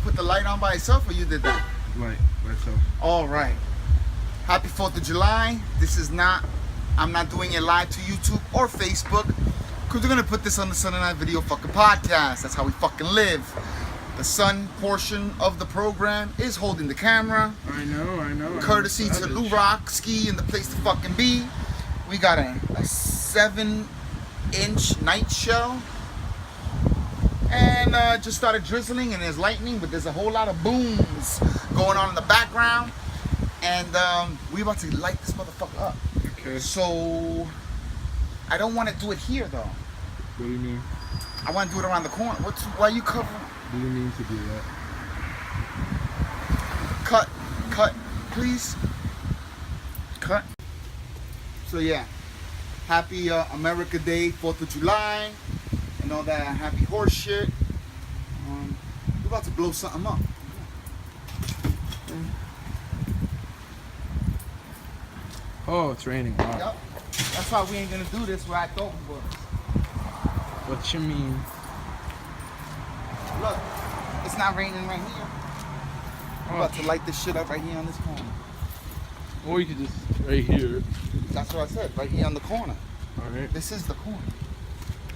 put the light on by itself, or you did that? Light by itself. All right. Happy 4th of July. This is not, I'm not doing it live to YouTube or Facebook, because we're going to put this on the Sunday Night Video fucking podcast. That's how we fucking live. The sun portion of the program is holding the camera. I know. Courtesy to Lou Rock Ski and the place to fucking be. We got a 7-inch night shell. And just started drizzling and there's lightning, but there's a whole lot of booms going on in the background. And we about to light this motherfucker up. Okay. So I don't want to do it here though. What do you mean? I want to do it around the corner. Why are you covering? What do you mean to do that? Cut, please. Cut. So yeah, happy America Day, 4th of July, and all that happy horse shit. We're about to blow something up. Oh, it's raining. Wow. Yep. That's why we ain't gonna do this where I thought we was. What you mean? Look, it's not raining right here. I'm about to light this shit up right here on this corner. Or you could just right here. That's what I said, right here on the corner. Alright. This is the corner.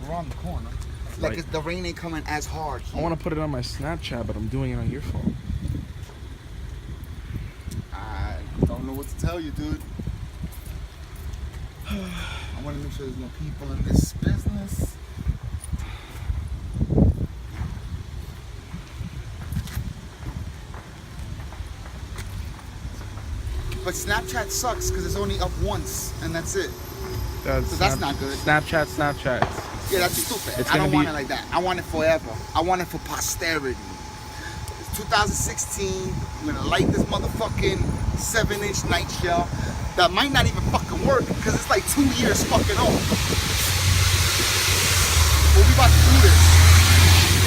We're on the corner. Like Right. the rain ain't coming as hard here. I want to put it on my Snapchat, but I'm doing it on your phone. I don't know what to tell you, dude. I want to make sure there's no people in this business. But Snapchat sucks because it's only up once and that's it. So that's not good. Snapchat. Yeah, that's stupid. It's I don't gonna want be- it like that. I want it forever. I want it for posterity. It's 2016. I'm gonna light this motherfucking 7-inch night shell that might not even fucking work because it's like 2 years fucking old. But we about to do this.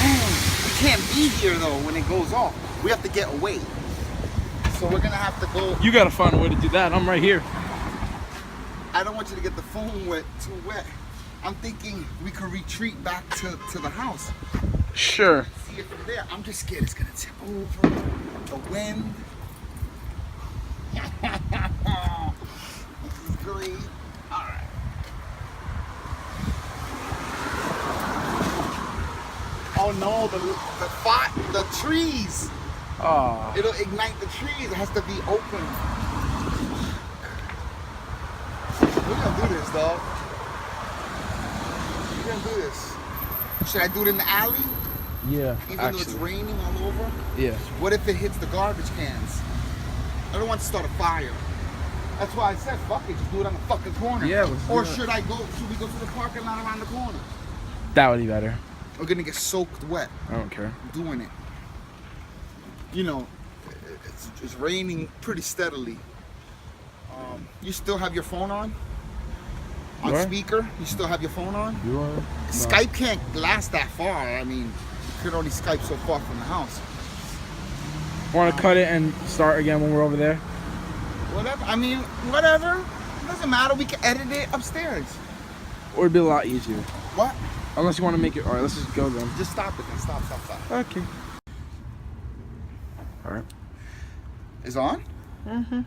Damn, we can't be here though when it goes off. We have to get away. So we're gonna have to go. You gotta find a way to do that. I'm right here. I don't want you to get the phone wet, too wet. I'm thinking we could retreat back to the house. Sure. See it from there. I'm just scared it's gonna tip over. The wind. This is great. Alright. Oh no, the trees. Oh. It'll ignite the trees. It has to be open. We're gonna do this, dog. We're gonna do this. Should I do it in the alley? Yeah. Even though it's raining all over? Yeah. What if it hits the garbage cans? I don't want to start a fire. That's why I said, fuck it, just do it on the fucking corner. Yeah, let's do Or it. should we go to the parking lot around the corner? That would be better. We're gonna get soaked wet I don't care. doing it. You know, it's raining pretty steadily. You still have your phone on? On What? speaker? You still have your phone on? You are? Skype can't last that far. I mean, you could only Skype so far from the house. Want to cut it and start again when we're over there? Whatever. I mean, whatever. It doesn't matter. We can edit it upstairs. Or it'd be a lot easier. What? Unless you want to make it. Alright, let's just go then. Just stop it then. Stop. Okay. Alright. It's on? Mm-hmm.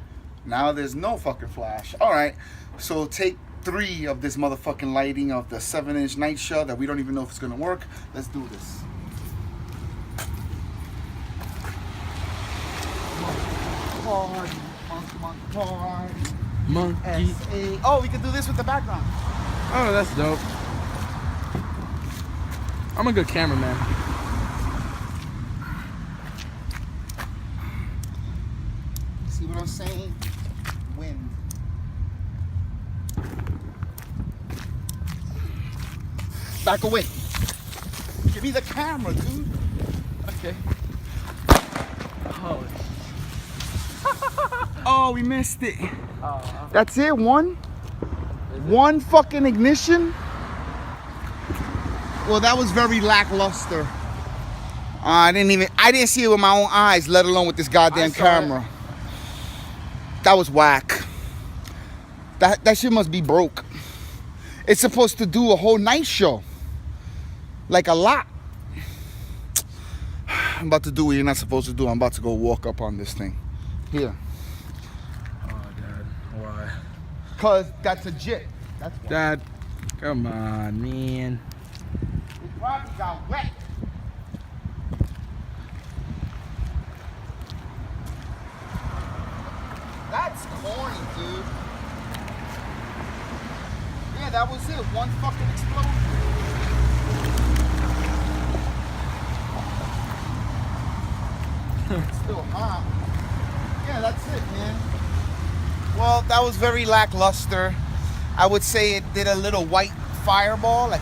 Now there's no fucking flash. Alright. So take 3 of this motherfucking lighting of the 7-inch night shell that we don't even know if it's gonna work. Let's do this. Party, Monkey. S-A. Oh, we can do this with the background. Oh, that's dope. I'm a good cameraman. See what I'm saying? Wind. Back away. Give me the camera, dude. Okay. Oh. Oh, we missed it. That's it? One fucking ignition? Well, that was very lackluster. I didn't see it with my own eyes, let alone with this goddamn camera. That was whack. That shit must be broke. It's supposed to do a whole night show. Like a lot. I'm about to do what you're not supposed to do. I'm about to go walk up on this thing. Here. Oh, Dad. Why? Cause that's a jit. That's why. Dad, come on, man. It probably got wet. That's corny, dude. Yeah, that was it. One fucking explosion. It's still hot. Yeah, that's it, man. Well, that was very lackluster. I would say it did a little white fireball. Like,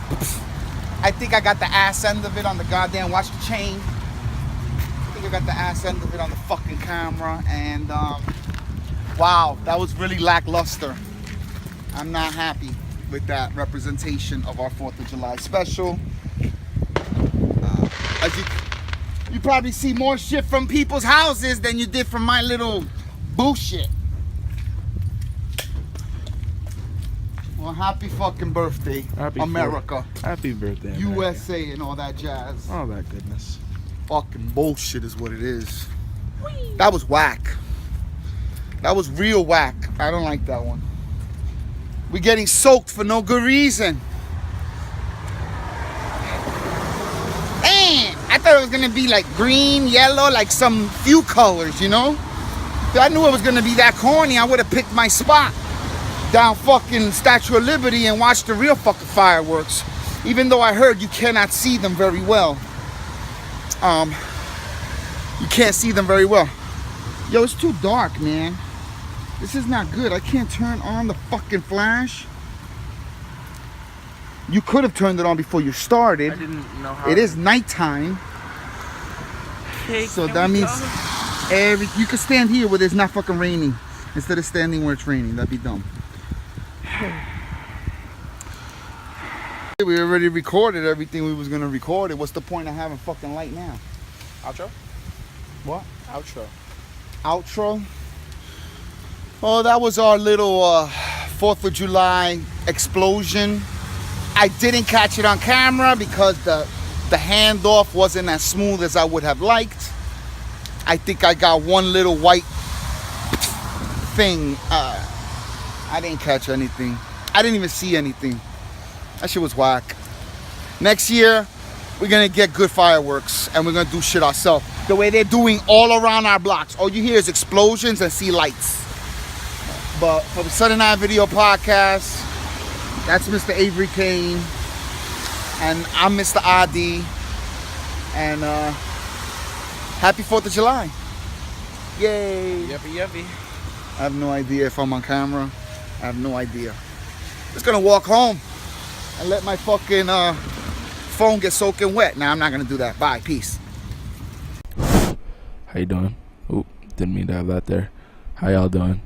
I think I got the ass end of it on the goddamn, watch the chain. I think I got the ass end of it on the fucking camera. And, wow, that was really lackluster. I'm not happy with that representation of our 4th of July special. As you probably see more shit from people's houses than you did from my little bullshit. Well, happy fucking birthday, Happy America. Happy birthday, America. USA and all that jazz. All that goodness. Fucking bullshit is what it is. That was whack. That was real whack. I don't like that one. We're getting soaked for no good reason. And I thought it was gonna be like green, yellow, like some few colors, you know? If I knew it was gonna be that corny, I would have picked my spot down fucking Statue of Liberty and watched the real fucking fireworks. Even though I heard you cannot see them very well. You can't see them very well. Yo, it's too dark, man. This is not good. I can't turn on the fucking flash. You could have turned it on before you started. I didn't know how. It is nighttime. Okay, So that means you can stand here where it's not fucking raining instead of standing where it's raining. That'd be dumb. We already recorded everything we was gonna record. What's the point of having fucking light now? Outro? What? Outro. Outro? Oh, that was our little 4th of July explosion. I didn't catch it on camera because the handoff wasn't as smooth as I would have liked. I think I got one little white thing. I didn't catch anything. I didn't even see anything. That shit was whack. Next year, we're gonna get good fireworks and we're gonna do shit ourselves. The way they're doing all around our blocks. All you hear is explosions and see lights. But for the Sunday Night Video Podcast, that's Mr. Avery Cain. And I'm Mr. EYE-DEE. And happy 4th of July. Yay. Yuppie, yuppie. I have no idea if I'm on camera. I have no idea. Just gonna walk home and let my fucking phone get soaking wet. Nah, I'm not gonna do that. Bye, peace. How you doing? Oop, didn't mean to have that there. How y'all doing?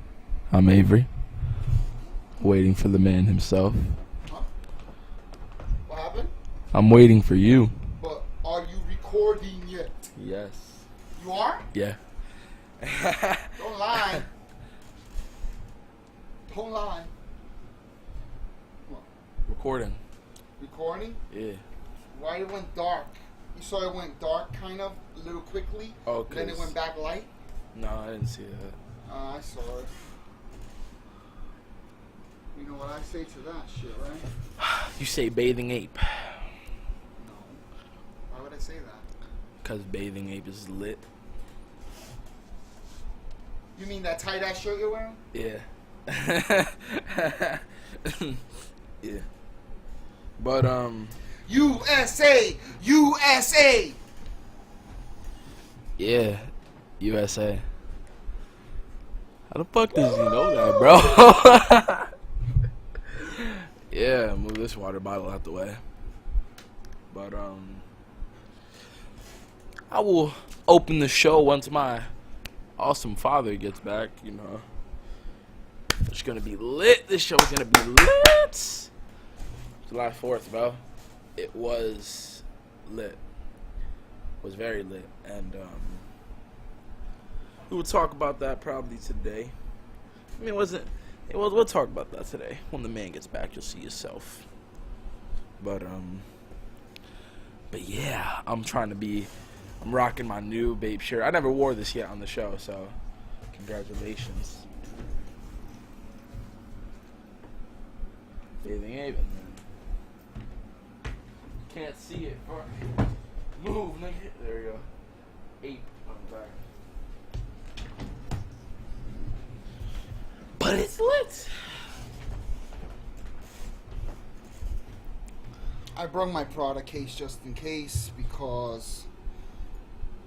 I'm Avery. Waiting for the man himself. Huh? What happened? I'm waiting for you. But are you recording yet? Yes. You are? Yeah. Don't lie. Don't lie. What? Recording. Recording? Yeah. Why it went dark? You saw it went dark kind of a little quickly. Oh, then it went back light. No, I didn't see that. I saw it. You know what I say to that shit, right? You say bathing ape. No. Why would I say that? Because bathing ape is lit. You mean that tight ass shirt you're wearing? Yeah. Yeah. But USA! USA! yeah, USA. How the fuck does he know that, bro? Yeah, move this water bottle out the way. But I will open the show once my awesome father gets back, you know. It's gonna be lit. This show is gonna be lit. July 4th, bro. It was lit. It was very lit. And we will talk about that probably today. I mean, we'll talk about that today. When the man gets back, you'll see yourself. But yeah, I'm trying to be I'm rocking my new Bape shirt. I never wore this yet on the show, so congratulations. Bathing Haven. Can't see it. Fuck. Move, nigga. There we go. 8 on the back. But it's lit. I brought my Prada case just in case because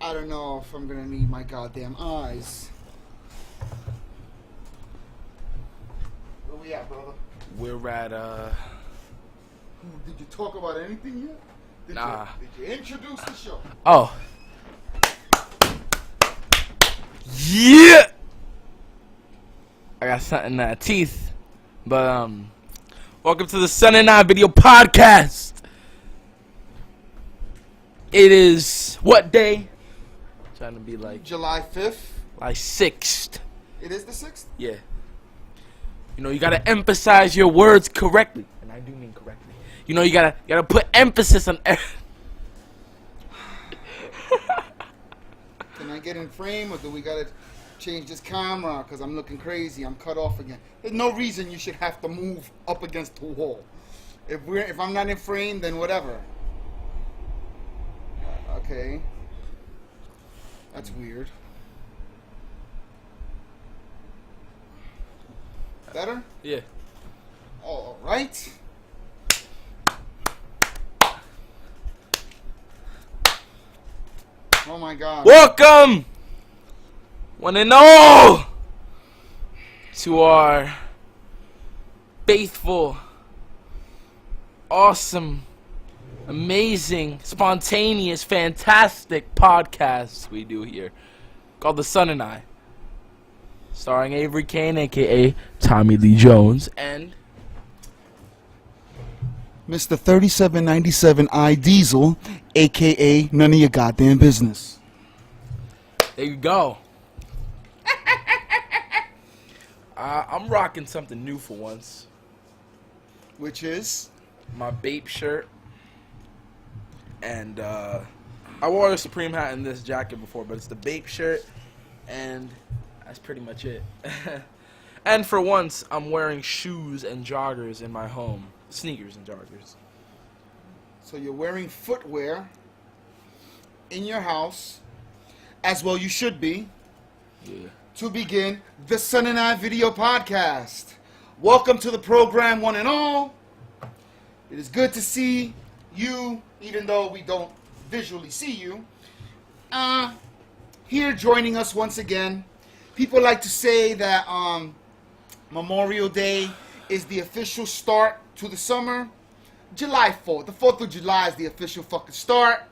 I don't know if I'm gonna need my goddamn eyes. Where we at, brother? We're at Did you talk about anything yet? Nah. Did you introduce the show? Oh. Yeah. I got something in that teeth. But welcome to the Sun and I video podcast. It is what day? Trying to be like July 5th. like 6th. It is the 6th? Yeah. You know, you gotta emphasize your words correctly. And I do mean correctly. You know, you gotta put emphasis on Can I get in frame or do we gotta change this camera? Because I'm looking crazy. I'm cut off again. There's no reason you should have to move up against the wall. If I'm not in frame, then whatever. Okay. That's weird. Better? Yeah. All right. Oh my God. Welcome, one and all, to our faithful, awesome, amazing, spontaneous, fantastic podcast we do here called The Sun and I, starring Avery Cain, aka Tommy Lee Jones, and Mr. 3797 EYE-DEE, aka none of your goddamn business. there you go. I'm rocking something new for once. Which is? My Bape shirt. And I wore a Supreme hat in this jacket before, but it's the Bape shirt, and that's pretty much it. And for once, I'm wearing shoes and joggers in my home. Sneakers and joggers. So you're wearing footwear in your house, as well you should be, Yeah. to begin the Sun and I video podcast. Welcome to the program, one and all. It is good to see you, even though we don't visually see you, here joining us once again. People like to say that Memorial Day is the official start to the summer. July 4th. The 4th of July is the official fucking start.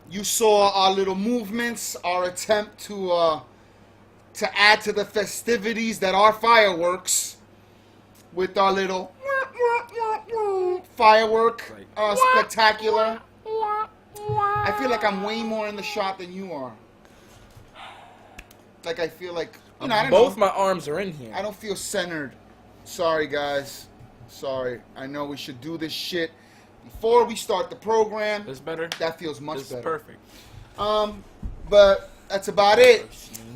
You saw our little movements, our attempt to add to the festivities that are fireworks with our little firework spectacular. I feel like I'm way more in the shot than you are. Like I feel like, you know, I don't Both know. my arms are in here. I don't feel centered. Sorry, guys. Sorry. I know we should do this shit before we start the program. This better? That feels much This is better. perfect. But that's about it.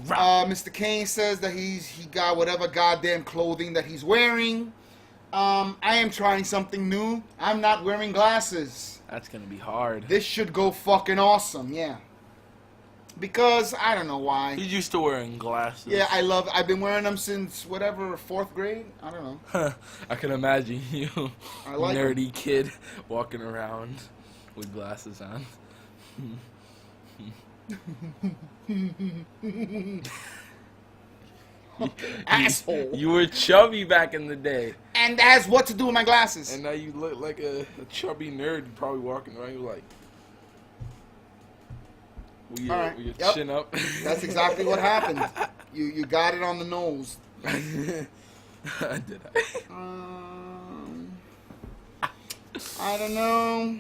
Mr. Cain says that he got whatever goddamn clothing that he's wearing. I am trying something new. I'm not wearing glasses. That's gonna be hard. This should go fucking awesome, yeah. Because I don't know why. He's used to wearing glasses. Yeah, I've been wearing them since whatever, 4th grade. I don't know. I can imagine you, I like nerdy kid, walking around with glasses on. Asshole. You were chubby back in the day, And that has what to do with my glasses? and now you look like a chubby nerd. You probably walking around, you like, with your, All right. with your Yep. chin up. That's exactly what happened. You got it on the nose. Did I? I don't know.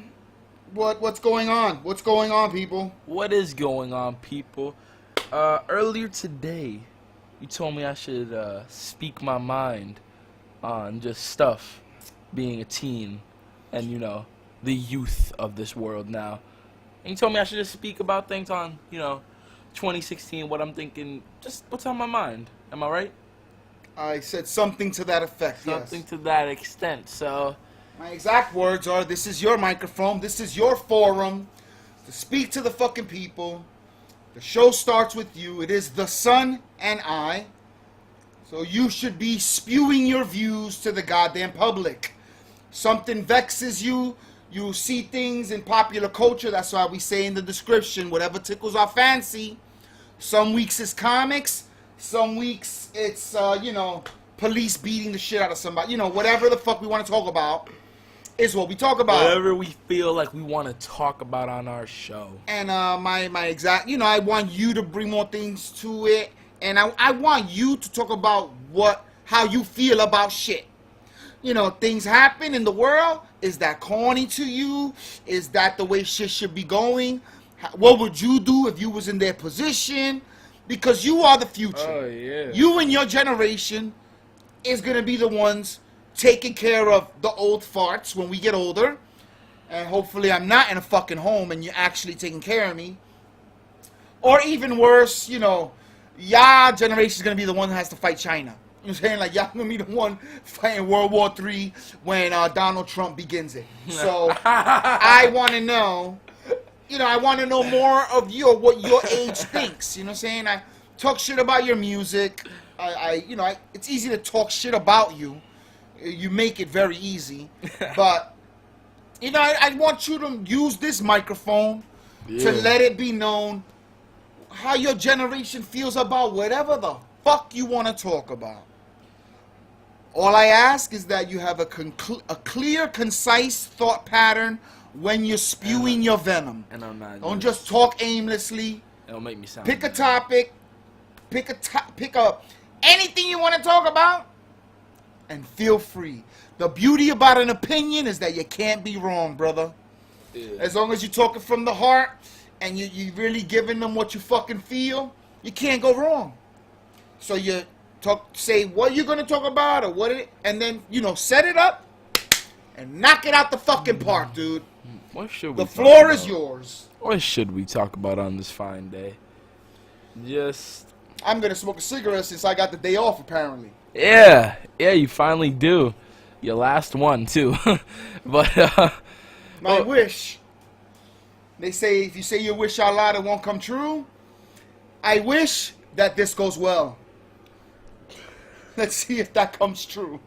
What's going on? What's going on, people? What is going on, people? Earlier today, you told me I should speak my mind on just stuff, being a teen, and you know, the youth of this world now. And you told me I should just speak about things on, 2016, what I'm thinking, just what's on my mind. Am I right? I said something to that effect, Something yes. to that extent. So, My exact words are, this is your microphone, this is your forum to speak to the fucking people. The show starts with you. It is the sun and I. So you should be spewing your views to the goddamn public. Something vexes you. You see things in popular culture. That's why we say in the description, whatever tickles our fancy. Some weeks it's comics. Some weeks it's, police beating the shit out of somebody. Whatever the fuck we want to talk about is what we talk about. whatever we feel like we want to talk about on our show. And my exact, I want you to bring more things to it. And I want you to talk about how you feel about shit. Things happen in the world. Is that corny to you? Is that the way shit should be going? What would you do if you was in their position? Because you are the future. Oh, yeah. You and your generation is going to be the ones taking care of the old farts when we get older. And hopefully I'm not in a fucking home and you're actually taking care of me. Or even worse, y'all generation is going to be the one that has to fight China. You know what I'm saying? Like, y'all going to be the one fighting World War III when Donald Trump begins it. So, I want to know, I want to know more of what your age thinks. You know what I'm saying? I talk shit about your music. It's easy to talk shit about you. You make it very easy. But, I want you to use this microphone to let it be known how your generation feels about whatever the fuck you want to talk about. All I ask is that you have a clear, concise thought pattern when you're spewing your venom. And I'm not. Don't just talk aimlessly. It'll make me sound. Pick a topic. Pick up anything you want to talk about, and feel free. The beauty about an opinion is that you can't be wrong, brother. Yeah. As long as you're talking from the heart and you really giving them what you fucking feel, you can't go wrong. So you say what you're gonna talk about or and then set it up and knock it out the fucking park, dude. What should we? The floor is yours. What should we talk about on this fine day? I'm gonna smoke a cigarette since I got the day off, apparently. Yeah, you finally do. Your last one too. But My wish. They say if you say your wish out loud, it won't come true. I wish that this goes well. Let's see if that comes true.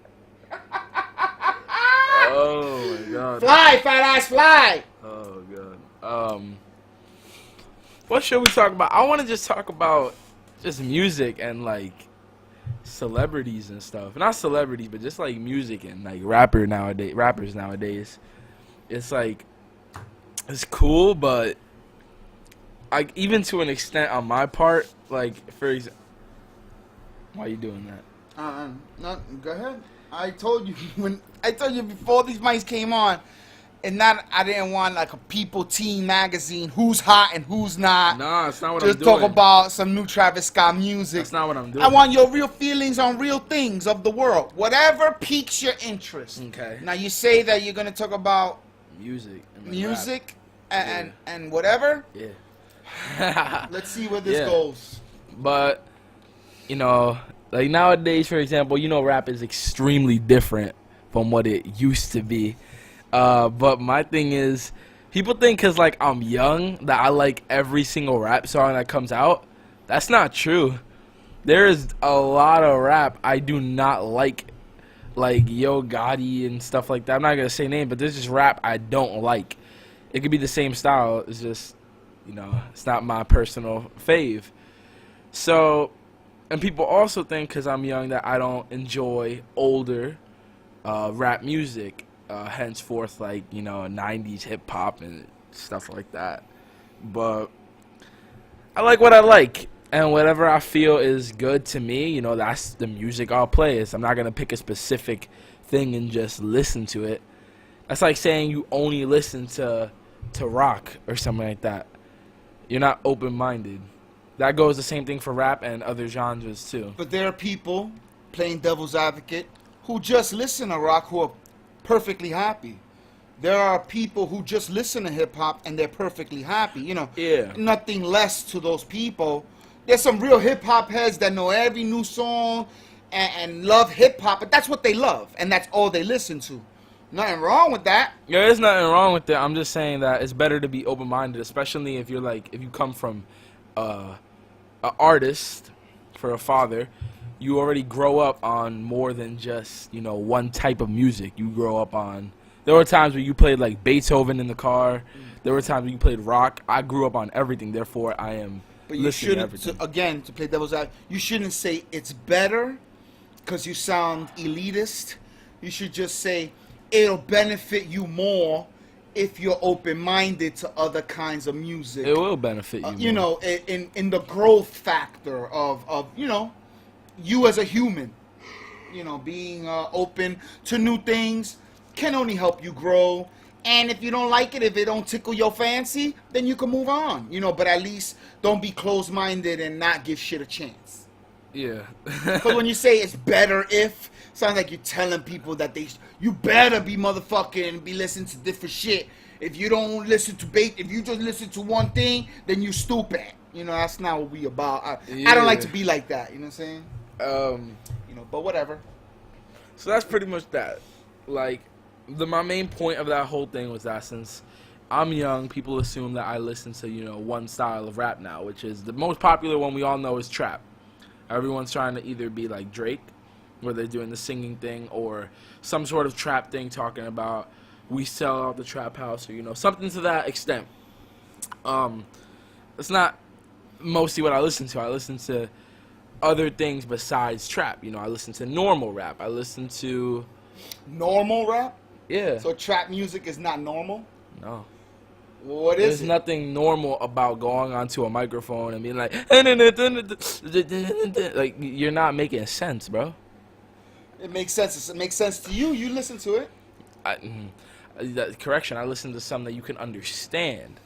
oh my god. Fly, fat ass, fly. Oh god. What should we talk about? I want to just talk about just music and like celebrities and stuff. Not celebrities, but just like music and like rappers nowadays. It's like it's cool, but like even to an extent on my part, like for example, why are you doing that? No, go ahead. I told you before these mics came on, and I didn't want like a People teen magazine, who's hot and who's not. Nah, that's not what I'm doing. Just talk about some new Travis Scott music. That's not what I'm doing. I want your real feelings on real things of the world. Whatever piques your interest. Okay. Now you say that you're gonna talk about music and whatever. Yeah. Let's see where this goes. But like nowadays, for example, rap is extremely different from what it used to be. But my thing is, people think because like I'm young that I like every single rap song that comes out. That's not true. There is a lot of rap I do not like Yo Gotti and stuff like that. I'm not gonna say name, but there's just rap I don't like. It could be the same style. It's just, it's not my personal fave. So, and people also think because I'm young that I don't enjoy older rap music. Henceforth, like 90s hip hop and stuff like that. But I like what I like, and whatever I feel is good to me, that's the music I'll play. I'm not gonna pick a specific thing and just listen to it. That's like saying you only listen to rock or something like that. You're not open-minded. That goes the same thing for rap and other genres too. But there are people playing devil's advocate who just listen to rock who are perfectly happy. There are people who just listen to hip hop and they're perfectly happy. You know, Yeah. nothing less to those people. There's some real hip hop heads that know every new song and love hip hop, but that's what they love and that's all they listen to. Nothing wrong with that. Yeah, there's nothing wrong with that. I'm just saying that it's better to be open-minded, especially if you're like, if you come from an artist, for a father, you already grow up on more than just, you know, one type of music. You grow up on, there were times where you played like Beethoven in the car. There were times where you played rock. I grew up on everything, therefore I am But you listening to shouldn't, everything. again, to play devil's advocate, you shouldn't say it's better because you sound elitist. You should just say it'll benefit you more if you're open-minded to other kinds of music. It will benefit you. You know, in the growth factor of you know, you as a human, you know, being open to new things can only help you grow. And if you don't like it, if it don't tickle your fancy, then you can move on. You know, but at least don't be closed-minded and not give shit a chance. Yeah. Because when you say it's better if, sounds like you're telling people that you better be motherfucking and be listening to different shit. If you don't listen to if you just listen to one thing, then you stupid. You know, that's not what we about. I don't like to be like that. You know what I'm saying? You know, but whatever. So that's pretty much that. Like, my main point of that whole thing was that since I'm young, people assume that I listen to, you know, one style of rap now, which is the most popular one we all know is trap. Everyone's trying to either be like Drake, where they're doing the singing thing, or some sort of trap thing talking about we sell out the trap house, or, you know, something to that extent. It's not mostly what I listen to. I listen to other things besides trap. You know, I listen to normal rap. I listen to Normal rap? yeah. So trap music is not normal? No. What is There's it? nothing normal about going onto a microphone and being like, like, you're not making sense, bro. It makes sense. It makes sense to you. You listen to it. Correction, I listen to something that you can understand.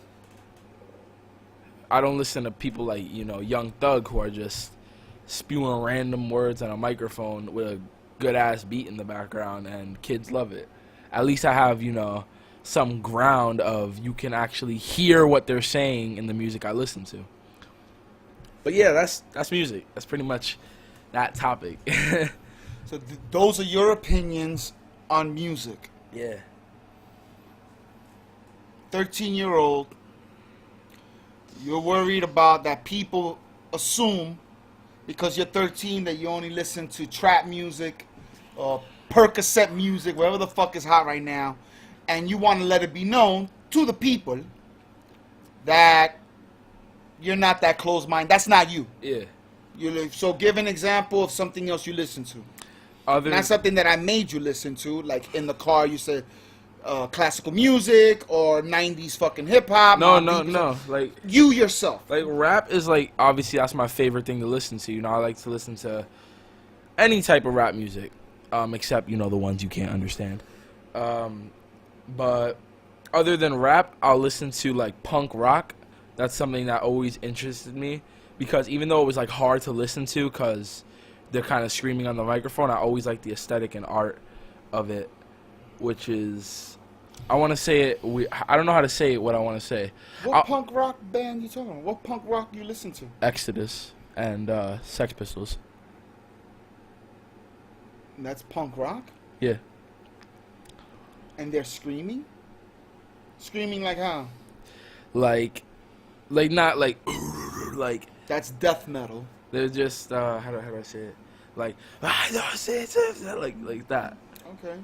I don't listen to people like, you know, Young Thug who are just spewing random words on a microphone with a good-ass beat in the background and kids love it. At least I have, you know, some ground of you can actually hear what they're saying in the music I listen to. But yeah, that's music. That's pretty much that topic. So those are your opinions on music. Yeah. 13-year-old, you're worried about that people assume because you're 13 that you only listen to trap music or Percocet music, whatever the fuck is hot right now, and you want to let it be known to the people that you're not that closed-minded. That's not you. Yeah. So give an example of something else you listen to. Not something that I made you listen to, like in the car you said classical music or 90s fucking hip-hop. No. Like, you yourself. like, rap is, like, obviously that's my favorite thing to listen to. You know, I like to listen to any type of rap music, except, you know, the ones you can't understand. But other than rap, I'll listen to, like, punk rock. That's something that always interested me, because even though it was, like, hard to listen to because they're kind of screaming on the microphone, I always like the aesthetic and art of it, which is, I want to say it, I don't know how to say it, what I want to say. What punk rock band you talking about? What punk rock you listen to? Exodus and Sex Pistols. That's punk rock? Yeah. And they're screaming? Screaming like how? Like not like, like, That's death metal. they're just, how do I say it? Like, like that. Okay.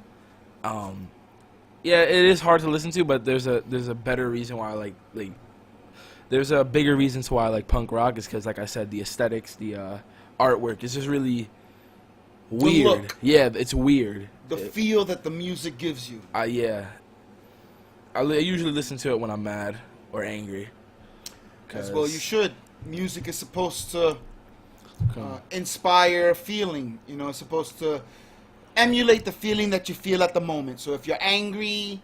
Yeah, it is hard to listen to, but there's a better reason why I like there's a bigger reason to why I like punk rock is because, like I said, the aesthetics, the artwork is just really weird. look. Yeah, it's weird. The feel that the music gives you. Yeah. I usually listen to it when I'm mad or angry. Well, you should. Music is supposed to inspire feeling. You know, it's supposed to emulate the feeling that you feel at the moment. So if you're angry,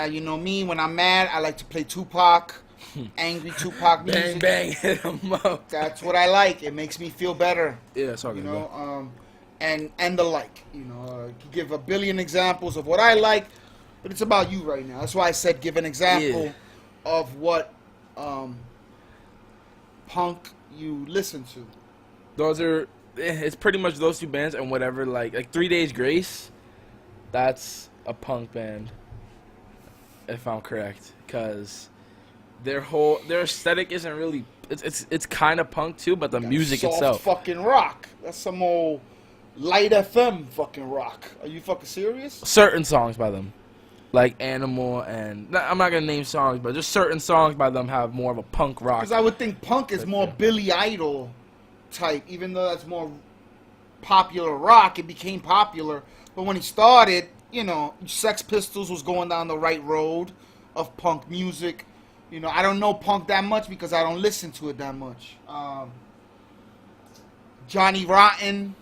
you know me, when I'm mad, I like to play Tupac. Angry Tupac music. Bang, bang, hit 'em up. That's what I like. It makes me feel better. Yeah, that's all You good. know, and the like. You know, I could give a billion examples of what I like. But it's about you right now. That's why I said give an example of what punk you listen to. Those are, it's pretty much those two bands and whatever, like 3 Days Grace, that's a punk band, if I'm correct, because their aesthetic isn't really, it's kind of punk too, but the music soft itself. Fucking rock. That's some old light FM fucking rock. Are you fucking serious? Certain songs by them, like Animal, and I'm not gonna name songs, but just certain songs by them have more of a punk rock. Because I would think punk is more Billy Idol type, even though that's more popular rock. It became popular, but when he started, you know, Sex Pistols was going down the right road of punk music. You know, I don't know punk that much because I don't listen to it that much. Johnny Rotten,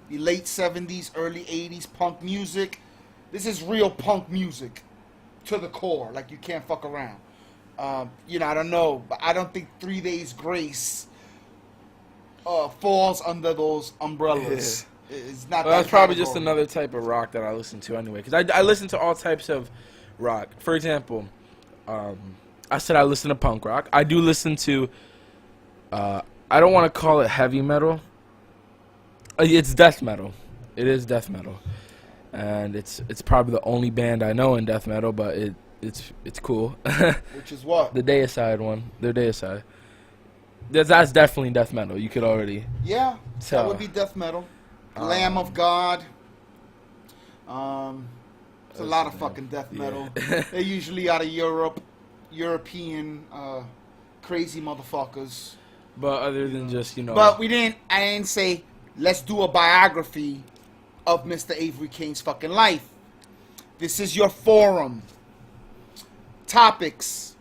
the late 70s, early 80s punk music. This is real punk music to the core. Like, you can't fuck around. You know, I don't know, but I don't think 3 Days Grace falls under those umbrellas. It's not. Well, that's probably just another type of rock that I listen to anyway. Because I listen to all types of rock. For example, I said I listen to punk rock. I do listen to, I don't want to call it heavy metal. It's death metal. It is death metal. And it's probably the only band I know in death metal, but it's cool. Which is what? The Deicide one. The Deicide. That's definitely death metal. You could already tell. That would be death metal. Lamb of God. It's a lot of fucking death metal. They're usually out of Europe. European crazy motherfuckers. But other than just, you know. But I didn't say, let's do a biography of Mr. Avery Cain's fucking life. This is your forum. Topics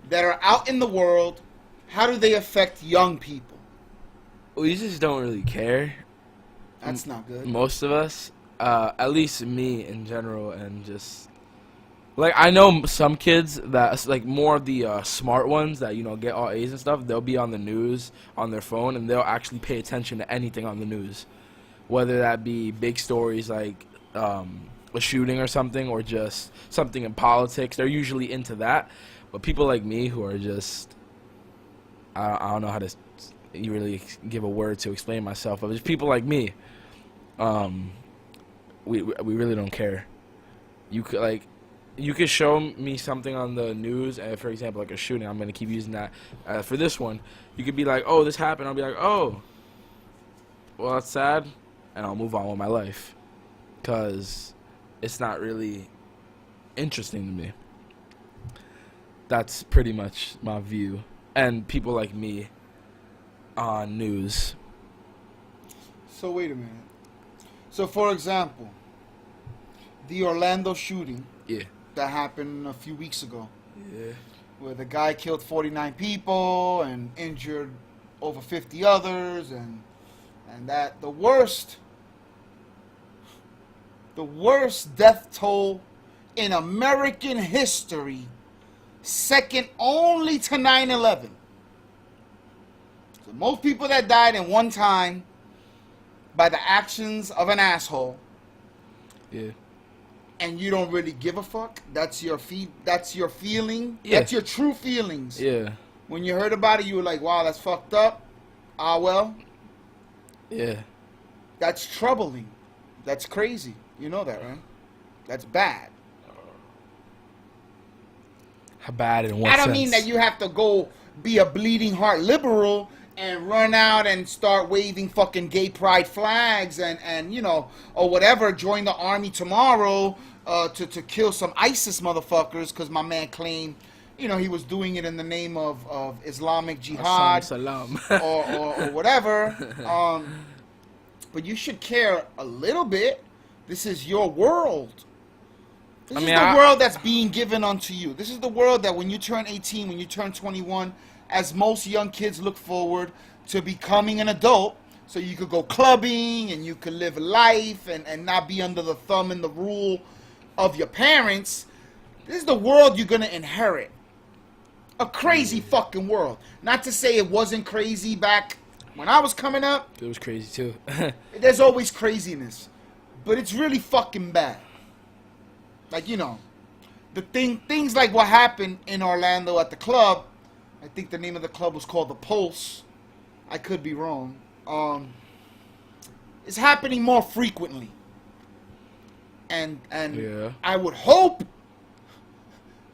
that are out in the world. How do they affect young people? We just don't really care. That's not good. Most of us. At least me in general, and just... Like, I know some kids that, like, more of the smart ones that, you know, get all A's and stuff, they'll be on the news on their phone, and they'll actually pay attention to anything on the news. Whether that be big stories like a shooting or something, or just something in politics. They're usually into that. But people like me who are just... I don't know how to really give a word to explain myself, but just people like me, we really don't care. You could show me something on the news, and for example, like a shooting. I'm gonna keep using that for this one. You could be like, "Oh, this happened." I'll be like, "Oh, well, that's sad," and I'll move on with my life, cause it's not really interesting to me. That's pretty much my view, and people like me on news. So wait a minute. So for example, the Orlando shooting. Yeah. That happened a few weeks ago. Yeah. Where the guy killed 49 people and injured over 50 others, and that the worst death toll in American history, second only to 9/11. So most people that died in one time by the actions of an asshole. Yeah. And you don't really give a fuck. That's your That's your feeling. Yeah. That's your true feelings. Yeah. When you heard about it, you were like, "Wow, that's fucked up." Ah, well. Yeah. That's troubling. That's crazy. You know that, right? That's bad. How bad in what I don't sense? mean that you have to go be a bleeding heart liberal and run out and start waving fucking gay pride flags and you know, or whatever, join the army tomorrow to kill some ISIS motherfuckers, because my man claimed, you know, he was doing it in the name of Islamic Jihad or whatever. But you should care a little bit. This is your world. This is the world that's being given unto you. This is the world that when you turn 18, when you turn 21, as most young kids look forward to becoming an adult, so you could go clubbing and you could live life and not be under the thumb and the rule of your parents. This is the world you're going to inherit. A crazy fucking world. Not to say it wasn't crazy back when I was coming up. It was crazy too. There's always craziness. But it's really fucking bad. Like, you know, things like what happened in Orlando at the club. I think the name of the club was called the Pulse. I could be wrong. It's happening more frequently, and Yeah. I would hope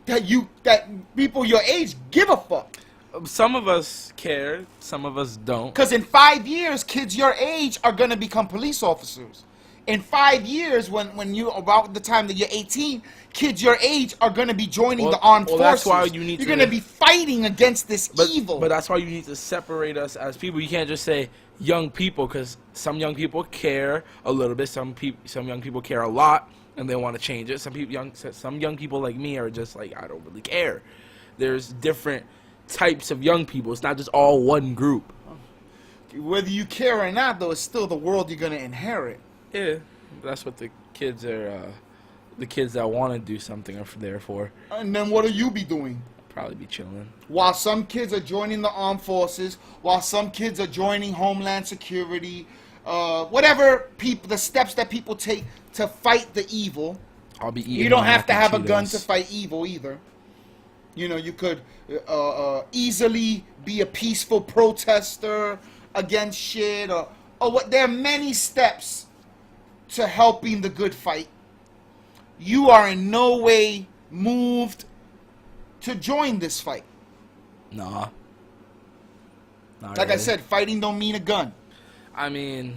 that people your age give a fuck. Some of us care, some of us don't. Because in 5 years, kids your age are gonna become police officers. In 5 years, when you about the time that you're 18, kids your age are gonna be joining the armed forces. That's why you're gonna be fighting against this evil. But that's why you need to separate us as people. You can't just say young people, because some young people care a little bit. Some young people care a lot, and they want to change it. Some young people like me are just like, I don't really care. There's different types of young people. It's not just all one group. Whether you care or not, though, it's still the world you're gonna inherit. Yeah, that's what the kids are. The kids that want to do something are there for. And then what will you be doing? Probably be chilling. While some kids are joining the armed forces, while some kids are joining Homeland Security, whatever the steps that people take to fight the evil. I'll be eating. You don't have to mac have and a gun Cheetos. to fight evil either. You know, you could easily be a peaceful protester against shit, or what. There are many steps to helping the good fight. You are in no way moved to join this fight. Nah. Not Like I really. said, fighting don't mean a gun. I mean,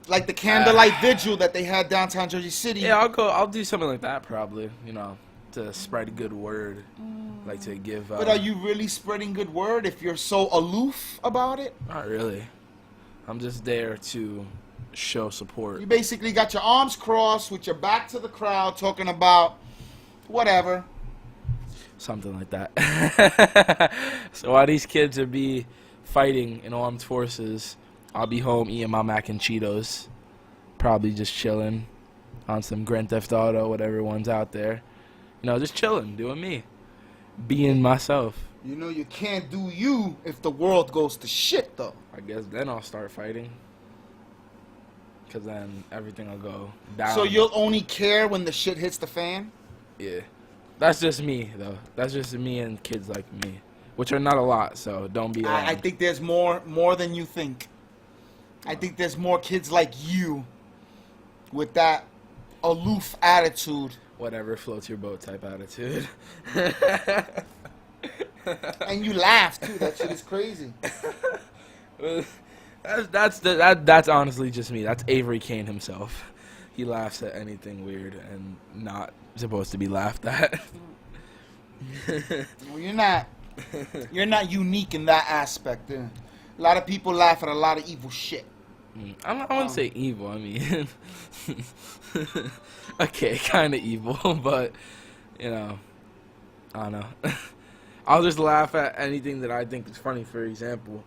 Like the candlelight vigil that they had downtown Jersey City. yeah, I'll do something like that probably. You know, to spread a good word, like to give. But are you really spreading good word if you're so aloof about it? Not really. I'm just there to show support. You basically got your arms crossed with your back to the crowd talking about whatever. Something like that. So while these kids are be fighting in armed forces, I'll be home eating my mac and Cheetos. Probably just chilling on some Grand Theft Auto, whatever one's out there. You know, just chilling, doing me. Being myself. You know you can't do you if the world goes to shit, though. I guess then I'll start fighting. Because then everything will go down. So you'll only care when the shit hits the fan? Yeah. That's just me, though. That's just me and kids like me. Which are not a lot, so don't be alarmed. I think there's more than you think. I think there's more kids like you with that aloof attitude. Whatever floats your boat type attitude. And you laugh, too. That shit is crazy. That's honestly just me. That's Avery Cain himself. He laughs at anything weird and not supposed to be laughed at. Well, you're not unique in that aspect. A lot of people laugh at a lot of evil shit. I wouldn't say evil. I mean, okay, kind of evil, but you know, I don't know. I'll just laugh at anything that I think is funny. For example,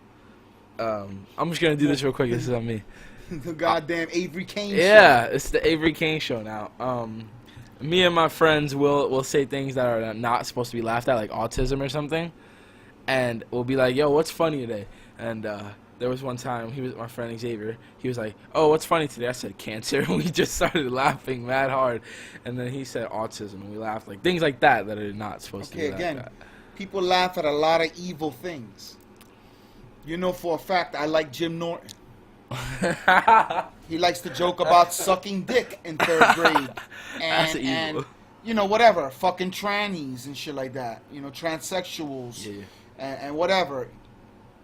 I'm just gonna do this real quick. This is on me. The goddamn Avery Cain Yeah, it's the Avery Cain show now. Me and my friends will say things that are not supposed to be laughed at, like autism or something, and we'll be like, "Yo, what's funny today?" And there was one time my friend Xavier. He was like, "Oh, what's funny today?" I said cancer, and we just started laughing mad hard. And then he said autism, and we laughed like things like that are not supposed to be laughed again, at. people laugh at a lot of evil things. You know for a fact I like Jim Norton. He likes to joke about sucking dick in 3rd grade. That's evil. And, you know, whatever. Fucking trannies and shit like that. You know, transsexuals. Yeah. And whatever.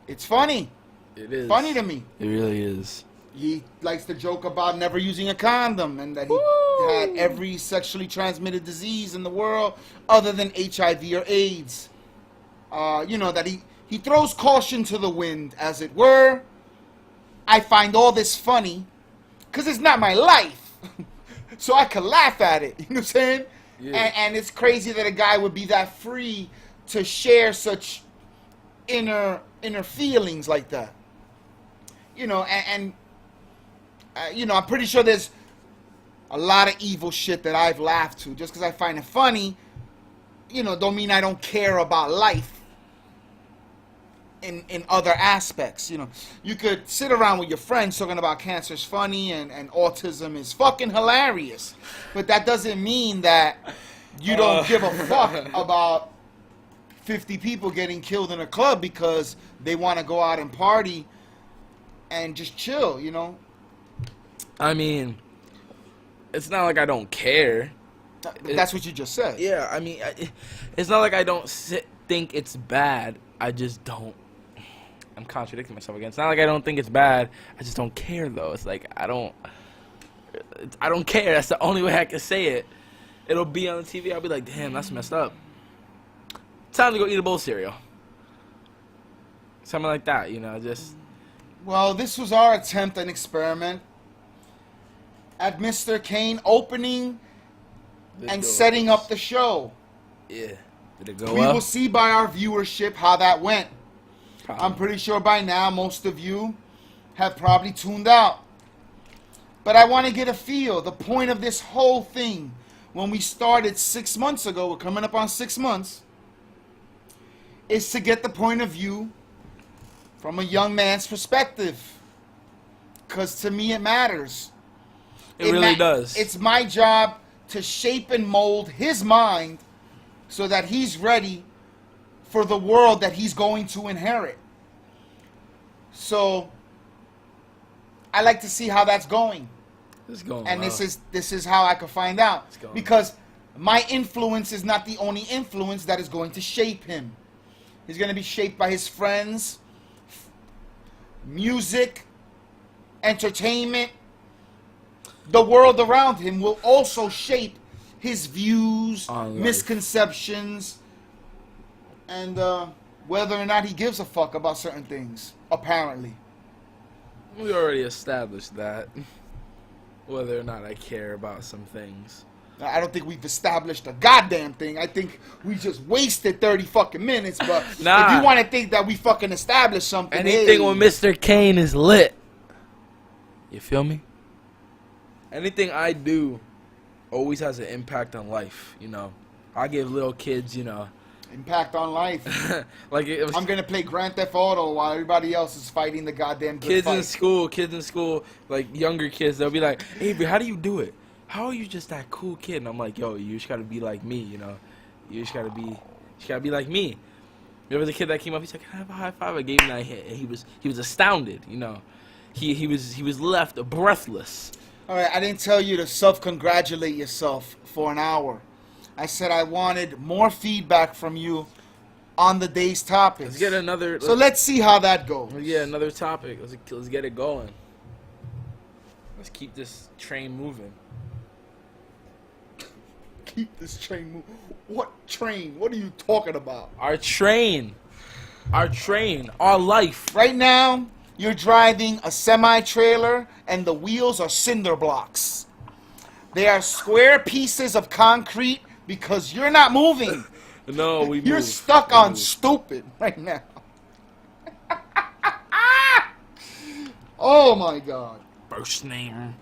It's funny. It is Funny to me. It really is. He likes to joke about never using a condom and that he had every sexually transmitted disease in the world other than HIV or AIDS. You know, that he throws caution to the wind, as it were. I find all this funny because it's not my life. So I could laugh at it. You know what I'm saying? Yeah. And it's crazy that a guy would be that free to share such inner feelings like that. You know, and you know, I'm pretty sure there's a lot of evil shit that I've laughed to. Just because I find it funny, you know, don't mean I don't care about life. in other aspects. You know, you could sit around with your friends talking about cancer is funny and autism is fucking hilarious, but that doesn't mean that you don't give a fuck about 50 people getting killed in a club because they want to go out and party and just chill, you know? I mean, it's not like I don't care. That's what you just said. Yeah, I mean, it's not like I don't think it's bad. I just don't. I'm contradicting myself again. It's not like I don't think it's bad. I just don't care, though. It's like I don't care. That's the only way I can say it. It'll be on the TV. I'll be like, damn, that's messed up. Time to go eat a bowl of cereal. Something like that, you know, just. Well, this was our attempt and experiment at Mr. Cain opening and setting up the show. Yeah. Did it go We well? will see by our viewership how that went. Probably. I'm pretty sure by now most of you have probably tuned out. But I want to get a feel. The point of this whole thing, when we started 6 months ago, we're coming up on 6 months, is to get the point of view from a young man's perspective. Because to me it matters. It really does. It's my job to shape and mold his mind so that he's ready for the world that he's going to inherit. So I like to see how that's going. It's going And well. this is how I can find out. It's going Because my influence is not the only influence that is going to shape him. He's going to be shaped by his friends, music, entertainment. The world around him will also shape his views, On life. misconceptions, and whether or not he gives a fuck about certain things, apparently. We already established that. Whether or not I care about some things. I don't think we've established a goddamn thing. I think we just wasted 30 fucking minutes, but Nah. if you want to think that we fucking established something, Anything hey, with Mr. Cain is lit. You feel me? Anything I do always has an impact on life, you know. I give little kids, you know. impact on life. Like it was I'm going to play Grand Theft Auto while everybody else is fighting the goddamn good kids fight. in school, like younger kids, they'll be like, "Hey, but how do you do it? How are you just that cool kid?" And I'm like, "Yo, you just gotta be like me, you know. You just gotta be like me." There was a kid that came up. He's like, "Can I have a high five?" I gave him that hit, and he was astounded, you know. He was left breathless. All right, I didn't tell you to self-congratulate yourself for an hour. I said I wanted more feedback from you on the day's topics. Let's get another. So let's see how that goes. Yeah, another topic. Let's get it going. Let's keep this train moving. Keep this train moving. What train? What are you talking about? Our train, our life. Right now, you're driving a semi-trailer and the wheels are cinder blocks. They are square pieces of concrete because you're not moving. No, we You're move. stuck We on move. stupid right now. Oh my god. First name,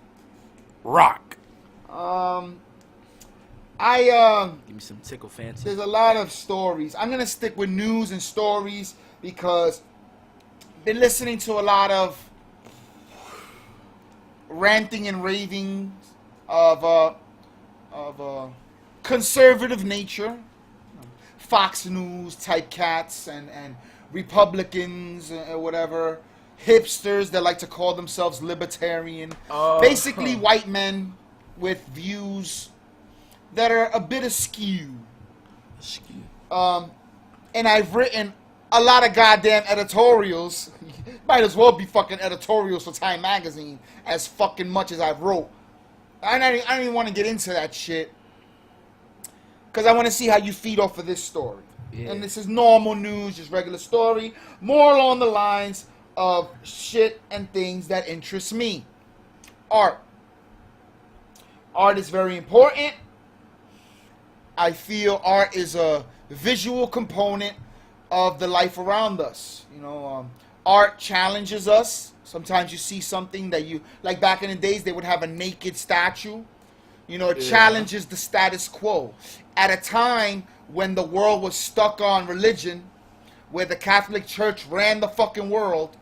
Rock. Give me some tickle fancy. There's a lot of stories. I'm gonna stick with news and stories because I've been listening to a lot of ranting and raving of conservative nature, Fox News type cats and Republicans or whatever, hipsters that like to call themselves libertarian. Basically, white men with views that are a bit askew. And I've written a lot of goddamn editorials. Might as well be fucking editorials for Time Magazine as fucking much as I've wrote. I don't even want to get into that shit because I want to see how you feed off of this story. Yeah. And this is normal news, just regular story, more along the lines of shit and things that interest me. Art. Art is very important. I feel art is a visual component of the life around us. You know, art challenges us. Sometimes you see something that you, like back in the days, they would have a naked statue. You know, it challenges the status quo. At a time when the world was stuck on religion, where the Catholic Church ran the fucking world.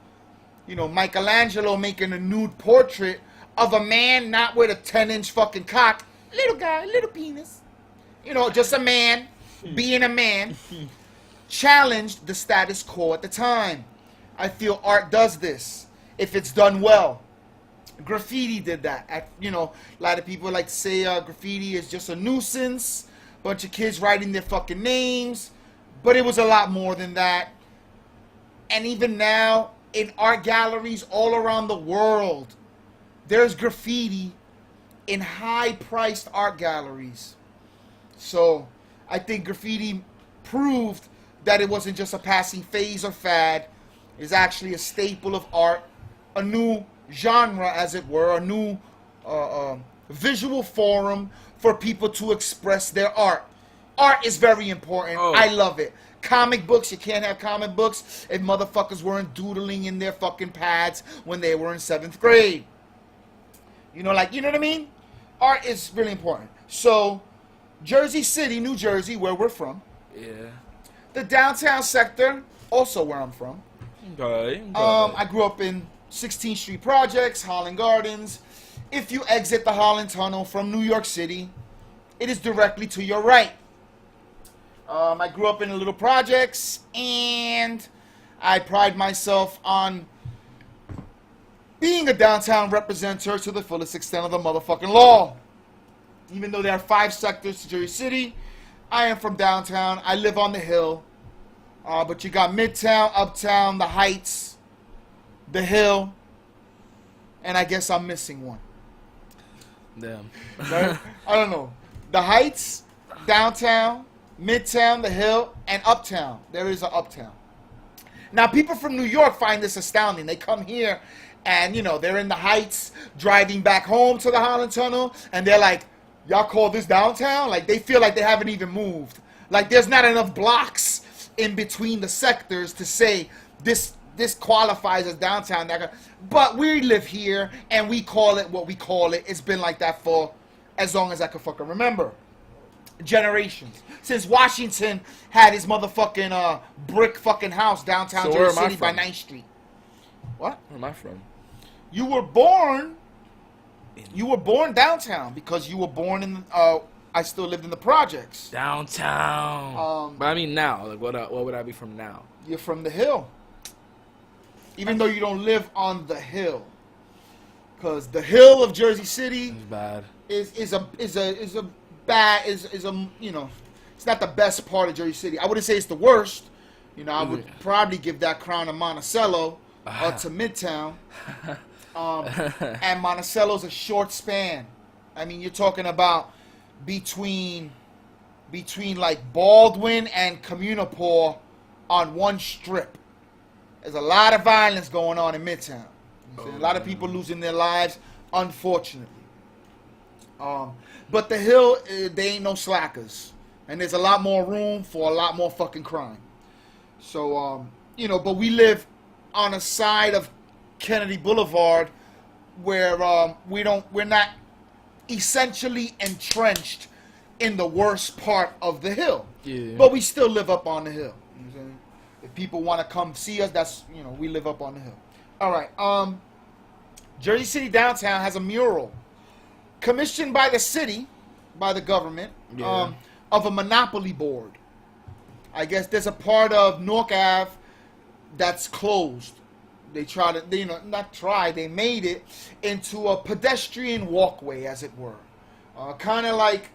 You know, Michelangelo making a nude portrait of a man not with a 10-inch fucking cock. Little guy, little penis. You know, just a man being a man. Challenged the status quo at the time. I feel art does this if it's done well. Graffiti did that. You know, a lot of people like to say graffiti is just a nuisance. Bunch of kids writing their fucking names. But it was a lot more than that. And even now, in art galleries all around the world, there's graffiti in high-priced art galleries. So, I think graffiti proved that it wasn't just a passing phase or fad. It's actually a staple of art, a new genre, as it were, a new visual forum for people to express their art. Art is very important. Oh. I love it. Comic books, you can't have comic books if motherfuckers weren't doodling in their fucking pads when they were in 7th grade. You know, like, you know what I mean? Art is really important. So, Jersey City, New Jersey, where we're from. Yeah. The downtown sector, also where I'm from. Okay. I grew up in 16th Street Projects, Holland Gardens. If you exit the Holland Tunnel from New York City, it is directly to your right. I grew up in the little projects, and I pride myself on being a downtown representative to the fullest extent of the motherfucking law. Even though there are 5 sectors to Jersey City, I am from downtown. I live on the hill. But you got Midtown, Uptown, the Heights, the Hill, and I guess I'm missing one. Damn. Right? I don't know. The Heights, Downtown, Midtown, the Hill, and Uptown. There is an Uptown. Now, people from New York find this astounding. They come here and, you know, they're in the Heights driving back home to the Holland Tunnel, and they're like, y'all call this downtown? Like, they feel like they haven't even moved. Like, there's not enough blocks in between the sectors to say this qualifies as downtown. But we live here, and we call it what we call it. It's been like that for as long as I can fucking remember. Generations. Since Washington had his motherfucking brick fucking house downtown So where Jersey am I City by from? 9th Street. What? Where am I from? You were born downtown because you were born in I still lived in the projects. Downtown. But I mean now. Like, what would I be from now? You're from the hill. Even though you don't live on the hill. Because the hill of Jersey City It's bad. is you know, it's not the best part of Jersey City. I wouldn't say it's the worst. You know, I would probably give that crown to Monticello or to Midtown. And Monticello's a short span. I mean, you're talking about between like Baldwin and Communipaw on one strip. There's a lot of violence going on in Midtown. A lot of people losing their lives, unfortunately. But the hill, they ain't no slackers. And there's a lot more room for a lot more fucking crime. So, you know, but we live on a side of Kennedy Boulevard where we're not essentially entrenched in the worst part of the hill. Yeah. But we still live up on the hill. You know what I'm saying? If people want to come see us, that's, you know, we live up on the hill. All right. Jersey City downtown has a mural commissioned by the city, by the government, of a monopoly board. I guess there's a part of Newark Ave that's closed. They they made it into a pedestrian walkway, as it were. Kind of like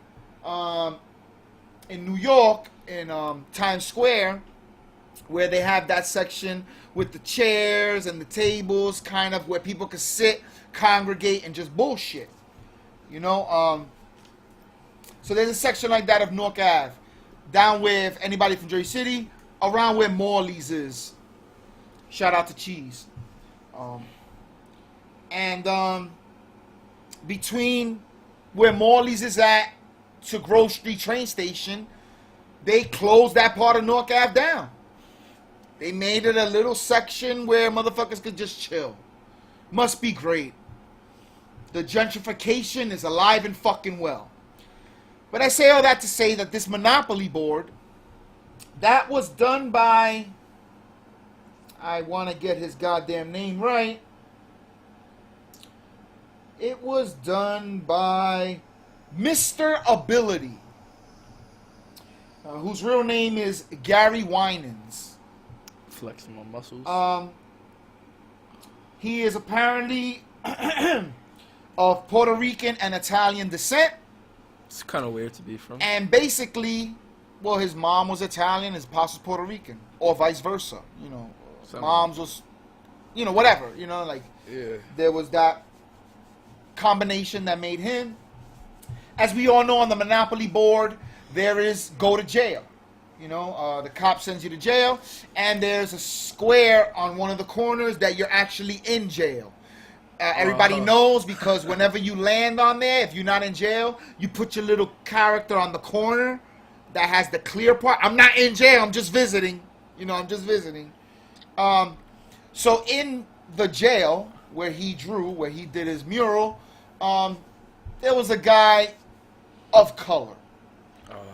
in New York, in Times Square, where they have that section with the chairs and the tables, kind of where people can sit, congregate, and just bullshit. You know? So there's a section like that of Newark Ave. Down with anybody from Jersey City, around where Morley's is. Shout out to Cheese. Between where Morley's is at to Grove Street train station, they closed that part of Newark Ave down. They made it a little section where motherfuckers could just chill. Must be great. The gentrification is alive and fucking well. But I say all that to say that this monopoly board, that was done by I want to get his goddamn name right. It was done by Mr. Ability, whose real name is Gary Winans. Flexing my muscles. He is apparently of Puerto Rican and Italian descent. It's kind of weird to be from. And basically, well, his mom was Italian, his pops was Puerto Rican, or vice versa. You know, mom's was, you know, whatever. You know, like there was that combination that made him. As we all know, on the Monopoly board, there is go to jail. You know, the cop sends you to jail, and there's a square on one of the corners that you're actually in jail. Everybody knows, because whenever you land on there, if you're not in jail, you put your little character on the corner that has the clear part. I'm not in jail, I'm just visiting. You know, I'm just visiting. So in the jail where he did his mural, there was a guy of color.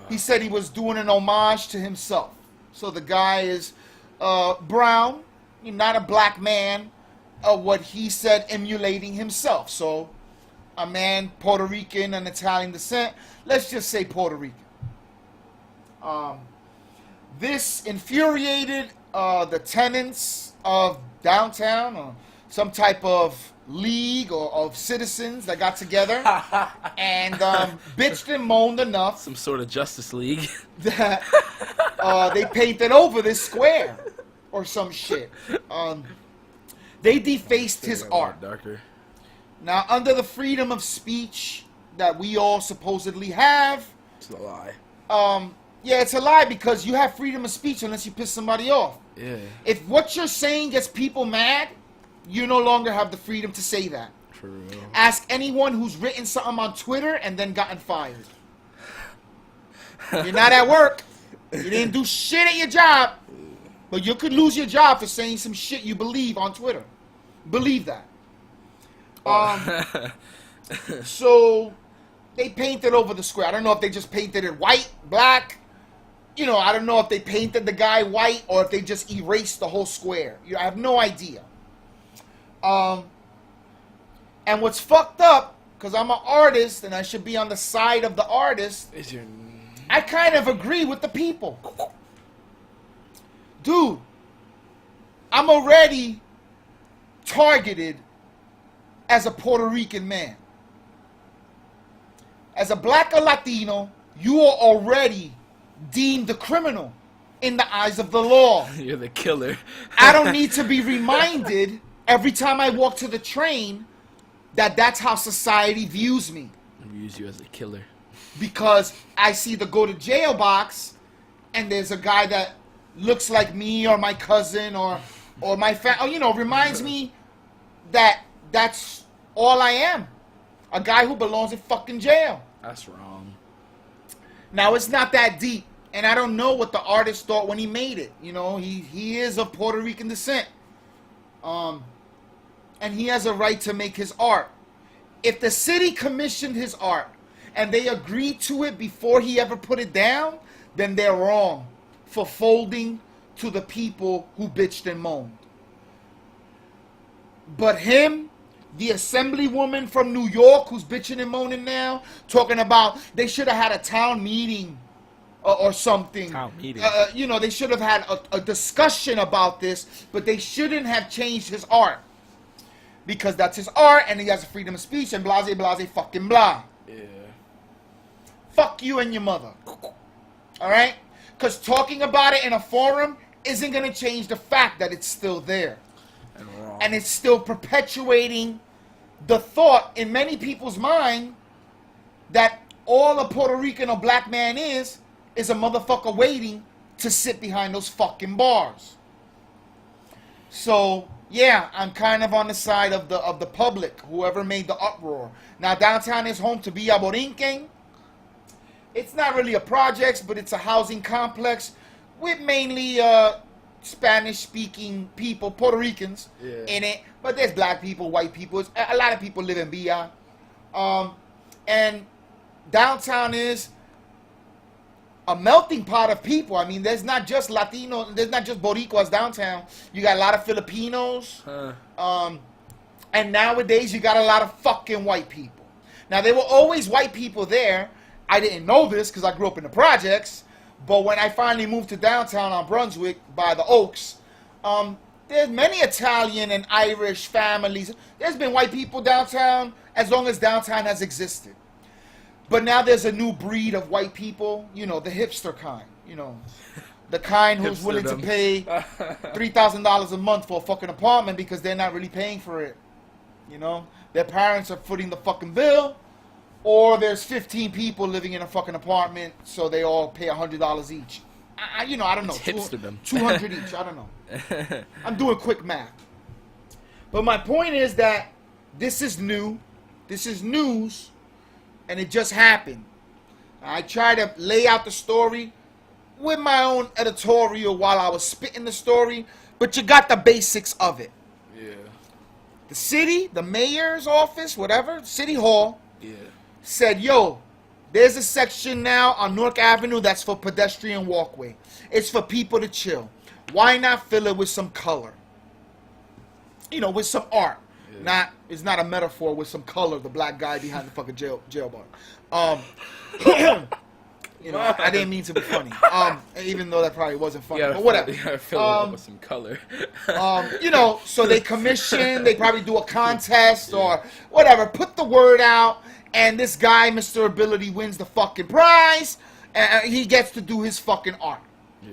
He said he was doing an homage to himself. So the guy is brown, not a black man, what he said, emulating himself. So a man, Puerto Rican and Italian descent, let's just say Puerto Rican. This infuriated the tenants of downtown, or some type of league or of citizens that got together and bitched and moaned enough. Some sort of Justice League. That they painted over this square or some shit. They defaced his art. Darker. Now, under the freedom of speech that we all supposedly have, it's a lie. Yeah, it's a lie, because you have freedom of speech unless you piss somebody off. Yeah. If what you're saying gets people mad, you no longer have the freedom to say that. For real. Ask anyone who's written something on Twitter and then gotten fired. You're not at work. You didn't do shit at your job. But you could lose your job for saying some shit you believe on Twitter. Believe that. So they painted over the square. I don't know if they just painted it white, black. You know, I don't know if they painted the guy white or if they just erased the whole square. I have no idea. And what's fucked up, because I'm an artist and I should be on the side of the artist, I kind of agree with the people. Dude, I'm already targeted as a Puerto Rican man. As a black or Latino, you are already deemed the criminal in the eyes of the law. You're the killer. I don't need to be reminded every time I walk to the train that that's how society views me. Views you as a killer. Because I see the go to jail box and there's a guy that looks like me or my cousin or my family, reminds me that that's all I am. A guy who belongs in fucking jail. That's wrong. Now, it's not that deep. And I don't know what the artist thought when he made it. You know, he is of Puerto Rican descent. And he has a right to make his art. If the city commissioned his art and they agreed to it before he ever put it down, then they're wrong for folding to the people who bitched and moaned. But him, the assemblywoman from New York who's bitching and moaning now, talking about they should have had a town meeting or something. Town meeting. They should have had a discussion about this, but they shouldn't have changed his art. Because that's his art and he has a freedom of speech and blase, blase, fucking blah. Yeah. Fuck you and your mother. Alright? Because talking about it in a forum isn't going to change the fact that it's still there. And wrong. And it's still perpetuating the thought in many people's mind that all a Puerto Rican or black man is a motherfucker waiting to sit behind those fucking bars. So, yeah, I'm kind of on the side of the public, whoever made the uproar. Now, downtown is home to Villa Borinquen. It's not really a project, but it's a housing complex with mainly Spanish-speaking people, Puerto Ricans, in it. But there's black people, white people. A lot of people live in Villa. And downtown is a melting pot of people. I mean, there's not just Latino, there's not just Boricuas downtown. You got a lot of Filipinos. And nowadays, you got a lot of fucking white people. Now, there were always white people there. I didn't know this because I grew up in the projects. But when I finally moved to downtown on Brunswick by the Oaks, there's many Italian and Irish families. There's been white people downtown as long as downtown has existed. But now there's a new breed of white people, you know, the hipster kind, you know. The kind who's willing to pay $3,000 a month for a fucking apartment because they're not really paying for it. You know? Their parents are footing the fucking bill, or there's 15 people living in a fucking apartment, so they all pay $100 each. I don't know. It's hipsterdom. 200 each, I don't know. I'm doing quick math. But my point is that this is new. This is news. And it just happened. I try to lay out the story with my own editorial while I was spitting the story. But you got the basics of it. Yeah. The city, the mayor's office, whatever, City Hall, Yeah. said, yo, there's a section now on Newark Avenue that's for pedestrian walkway. It's for people to chill. Why not fill it with some color? You know, with some art. Yeah. It's not a metaphor, with some color, the black guy behind the fucking jail bar. You know, I didn't mean to be funny. Even though that probably wasn't funny. But whatever. You gotta fill it with some color. You know, so they commission, they probably do a contest or whatever. Put the word out, and this guy, Mr. Ability, wins the fucking prize, and he gets to do his fucking art. Yeah.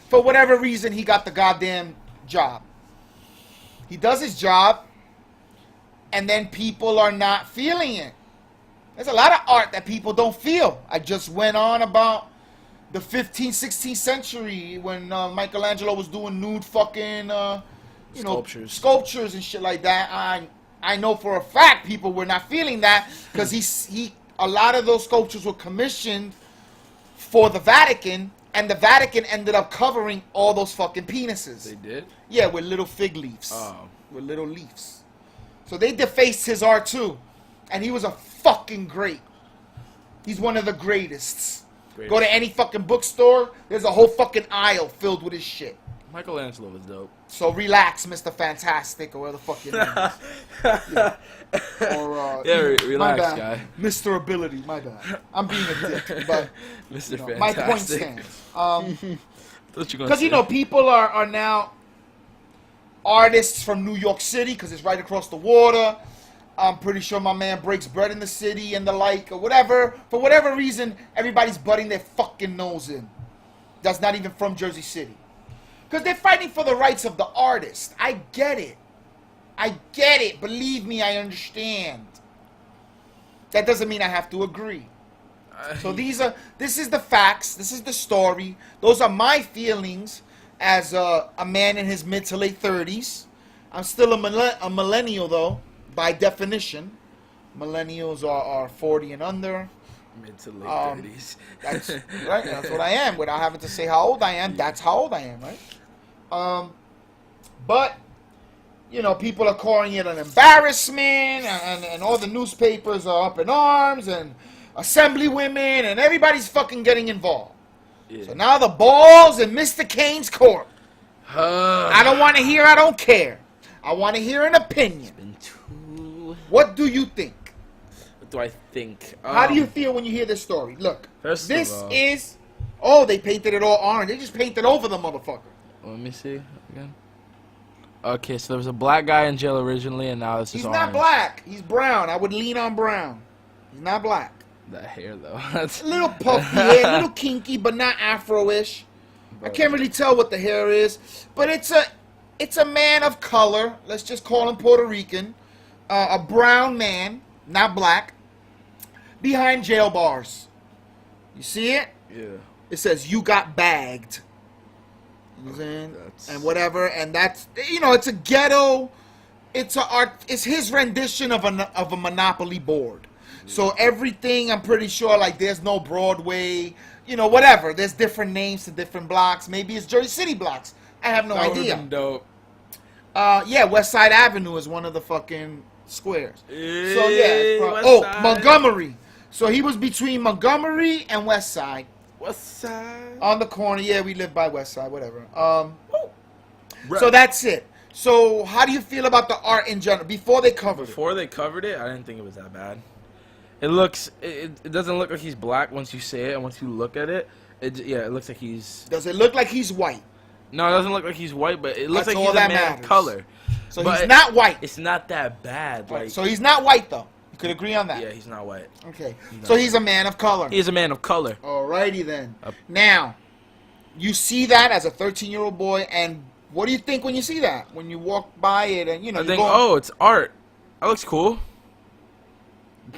For whatever reason, he got the goddamn job. He does his job, and then people are not feeling it. There's a lot of art that people don't feel. I just went on about the 15th, 16th century when Michelangelo was doing nude fucking, sculptures and shit like that. I know for a fact people were not feeling that because a lot of those sculptures were commissioned for the Vatican, and the Vatican ended up covering all those fucking penises. They did? Yeah, with little fig leaves. Oh. With little leaves. So they defaced his art too. And he was a fucking great. He's one of the greatest. Go to any fucking bookstore, there's a whole fucking aisle filled with his shit. Michelangelo was dope. So relax, Mr. Fantastic, or where the fuck your name is. Yeah. Or, relax, my bad. guy. Mr. Ability, my bad. I'm being a dick, but Mr. Fantastic. my point stands. Because, people are now artists from New York City, because it's right across the water. I'm pretty sure my man breaks bread in the city and the like, or whatever. For whatever reason, everybody's butting their fucking nose in. That's not even from Jersey City. Because they're fighting for the rights of the artist. I get it. I get it. Believe me, I understand. That doesn't mean I have to agree. So this is the facts. This is the story. Those are my feelings as a man in his mid to late 30s. I'm still a millennial, though, by definition. Millennials are 40 and under. Mid to late 30s. That's right. That's what I am. Without having to say how old I am, that's how old I am, right? But people are calling it an embarrassment, and all the newspapers are up in arms, and assembly women, and everybody's fucking getting involved. Yeah. So now the ball's in Mr. Cain's court. I don't want to hear. I don't care. I want to hear an opinion. What do you think? What do I think? How do you feel when you hear this story? Look, this is... Oh, they painted it all orange. They just painted over the motherfucker. Let me see again. Okay, so there was a black guy in jail originally, and now it's just orange. He's not black. He's brown. I would lean on brown. He's not black. That hair, though. That's a little puffy hair, a little kinky, but not Afro-ish. I can't really tell what the hair is. But it's a man of color. Let's just call him Puerto Rican. A brown man, not black, behind jail bars. You see it? Yeah. It says, "You got bagged." You know what I'm saying? And whatever. And that's, it's a ghetto. It's his rendition of a Monopoly board. Yeah. So everything, I'm pretty sure, like, there's no Broadway, whatever. There's different names to different blocks. Maybe it's Jersey City blocks. I have no idea. That dope. Yeah, West Side Avenue is one of the fucking squares. Hey, so yeah, Montgomery. So he was between Montgomery and West Side, West Side. On the corner. Yeah, we live by West Side. Whatever. Right. So that's it. So how do you feel about the art in general? Before they covered Before they covered it, I didn't think it was that bad. It looks. It doesn't look like he's black once you say it, and once you look at it, it looks like he's. it, does it look like he's white? No, it doesn't look like he's white, but it looks That's like all he's a that man matters. of color. So But he's not white. It's not that bad. Like, So he's not white though. You could agree on that. yeah, he's not white. Okay. He's So not he's a man of color. He is a man of color. Alrighty then. Now, you see that as a 13-year-old boy, and what do you think when you see that? When you walk by it, and you know, I you think, go, oh, it's art. That looks cool.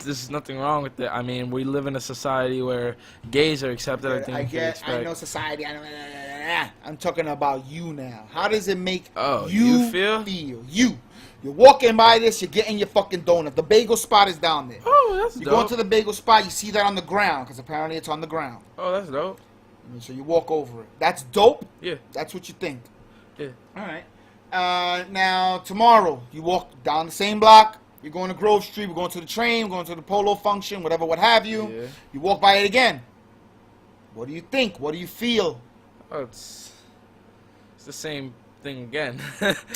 There's nothing wrong with it. I mean, we live in a society where gays are accepted. I think. I know society. I'm talking about you now. How does it make Oh, you you feel? You're walking by this. You're getting your fucking donut. The bagel spot is down there. Oh, that's You dope. go into the bagel spot. You see that on the ground because apparently it's on the ground. Oh, that's dope. So you walk over it. That's dope. Yeah. That's what you think. Yeah. All right. Now tomorrow you walk down the same block. You're going to Grove Street. We're going to the train. We're going to the polo function. Whatever, what have you. Yeah. You walk by it again. What do you think? What do you feel? Oh, it's the same thing again.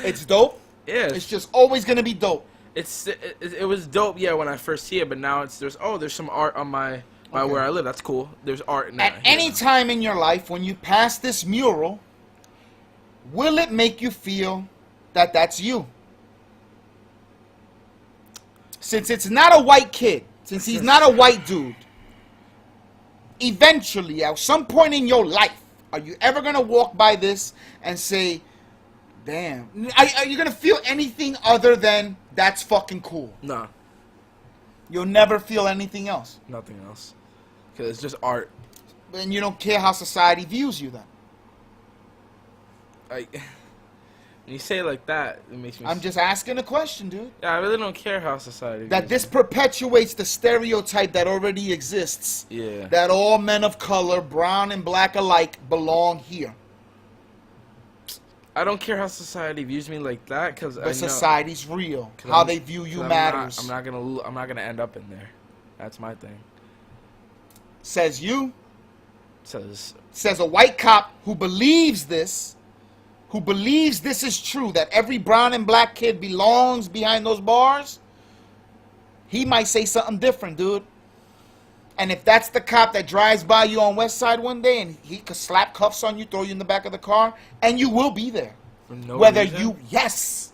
It's dope. Yeah. It's just always gonna be dope. It was dope, yeah, when I first see it, but now there's some art on my Okay. where I live. That's cool. There's art now. At any time in your life when you pass this mural, will it make you feel that that's you? Since it's not a white kid, since he's not a white dude, eventually, at some point in your life, are you ever gonna walk by this and say, damn, are you gonna feel anything other than that's fucking cool? Nah, You'll never feel anything else. nothing else. Because it's just art. And you don't care how society views you then. Like, when you say it like that, it makes me. I'm just asking a question, dude. Yeah, I really don't care how society. That views this me. perpetuates the stereotype that already exists. Yeah. That all men of color, brown and black alike, belong here. I don't care how society views me like that, because I know. But society's real. 'Cause How I'm- they view you 'cause matters. I'm not gonna end up in there. That's my thing. Says you. Says Says a white cop who believes this is true, that every brown and black kid belongs behind those bars. He might say something different, dude. And if that's the cop that drives by you on West Side one day and he could slap cuffs on you, throw you in the back of the car, and you will be there. for no Whether reason, yes.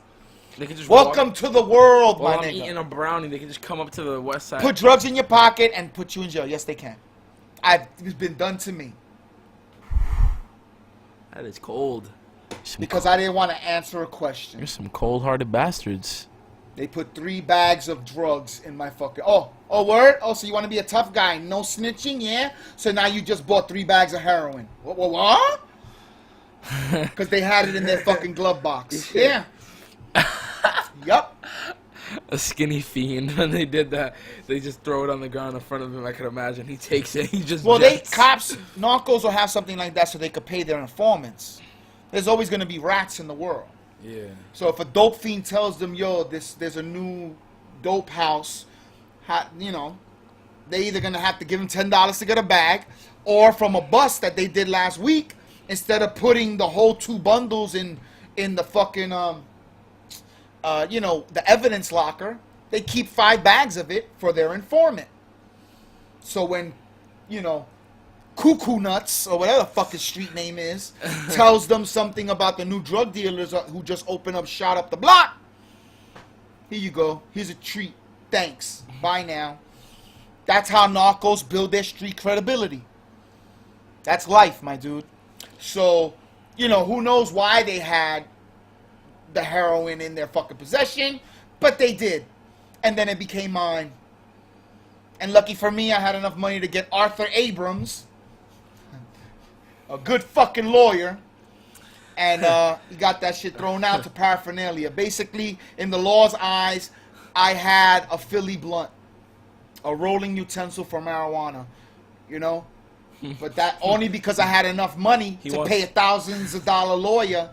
they could just Welcome to the world, While my I'm eating nigga. a brownie, they can just come up to the West Side. Put drugs in your pocket and put you in jail. Yes, they can. It's been done to me. That is cold. Because I didn't want to answer a question. You're some cold-hearted bastards. They put 3 bags of drugs in my fucking... Oh, word? Oh, so you want to be a tough guy. No snitching, yeah? So now you just bought 3 bags of heroin. What? Because they had it in their fucking glove box. Yeah. Yup. A skinny fiend. When they did that, they just throw it on the ground in front of him. I could imagine. He takes it. He just Well, jets. narcos will have something like that so they could pay their informants. There's always going to be rats in the world. Yeah. So if a dope fiend tells them, yo, there's a new dope house, you know, they're either going to have to give him $10 to get a bag, or from a bust that they did last week, instead of putting the whole 2 bundles in the fucking, you know, the evidence locker, they keep 5 bags of it for their informant. So when, you know, Cuckoo Nuts, or whatever the fuck his street name is, tells them something about the new drug dealers who just opened up shot up the block. Here you go. Here's a treat. Thanks. Bye now. That's how narcos build their street credibility. That's life, my dude. So, you know, who knows why they had the heroin in their fucking possession, but they did. And then it became mine. And lucky for me, I had enough money to get Arthur Abrams, a good fucking lawyer, and he got that shit thrown out to paraphernalia. Basically, in the law's eyes, I had a Philly blunt, a rolling utensil for marijuana, you know? But that only because I had enough money to pay thousands of dollar lawyer,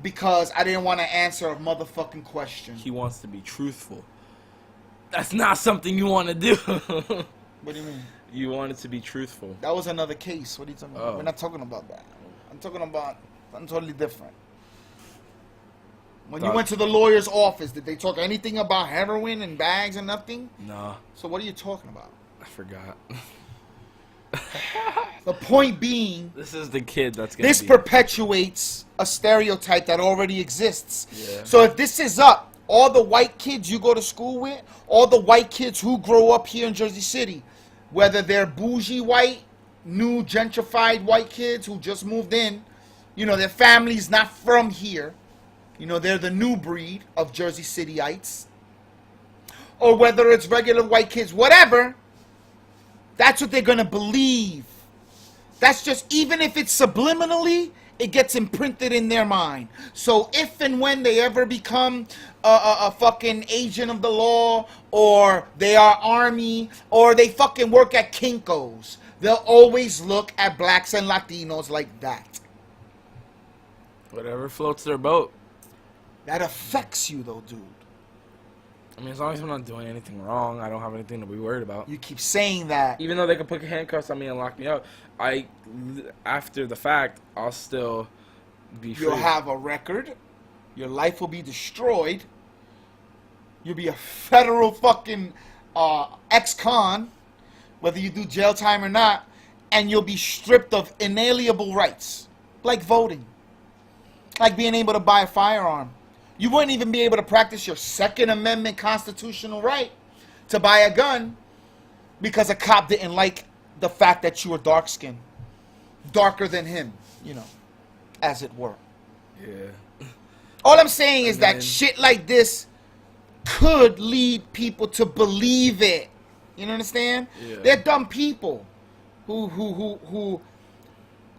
because I didn't want to answer a motherfucking question. He wants to be truthful. That's not something you want to do. What do you mean? You wanted to be truthful. That was another case. What are you talking about? Oh. We're not talking about that. I'm talking about something totally different. When you went to the lawyer's office, did they talk anything about heroin and bags and nothing? No. So what are you talking about? I forgot. The point being, This is the kid that's gonna this be... perpetuates a stereotype that already exists. Yeah. So if this is up, all the white kids you go to school with, all the white kids who grow up here in Jersey City, whether they're bougie white, new gentrified white kids who just moved in, you know, their family's not from here, you know, they're the new breed of Jersey Cityites, or whether it's regular white kids, whatever, that's what they're going to believe. That's just, even if it's subliminally, it gets imprinted in their mind. So if and when they ever become a fucking agent of the law, or they are army, or they fucking work at Kinko's, they'll always look at blacks and Latinos like that. Whatever floats their boat. That affects you though, dude. I mean, as long as I'm not doing anything wrong, I don't have anything to be worried about. You keep saying that. Even though they can put handcuffs on me and lock me up, after the fact, I'll still be free. You'll have a record. Your life will be destroyed. You'll be a federal fucking ex-con, whether you do jail time or not, and you'll be stripped of inalienable rights, like voting, like being able to buy a firearm. You wouldn't even be able to practice your Second Amendment constitutional right to buy a gun because a cop didn't like the fact that you were dark-skinned, darker than him, you know, as it were. Yeah. All I'm saying is that shit like this could lead people to believe it. You understand? Yeah. They're dumb people who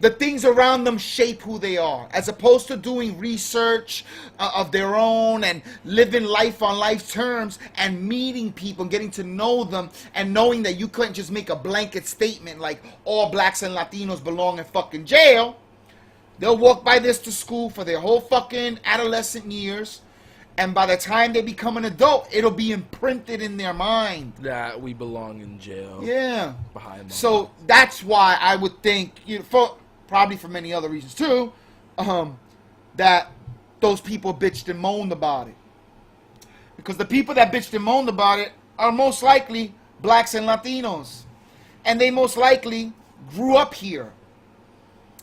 the things around them shape who they are, as opposed to doing research of their own and living life on life terms and meeting people and getting to know them and knowing that you couldn't just make a blanket statement like all blacks and Latinos belong in fucking jail. They'll walk by this to school for their whole fucking adolescent years, and by the time they become an adult, it'll be imprinted in their mind That we belong in jail. Yeah. Behind bars. So that's why I would think, probably for many other reasons too, that those people bitched and moaned about it. Because the people that bitched and moaned about it are most likely blacks and Latinos. And they most likely grew up here.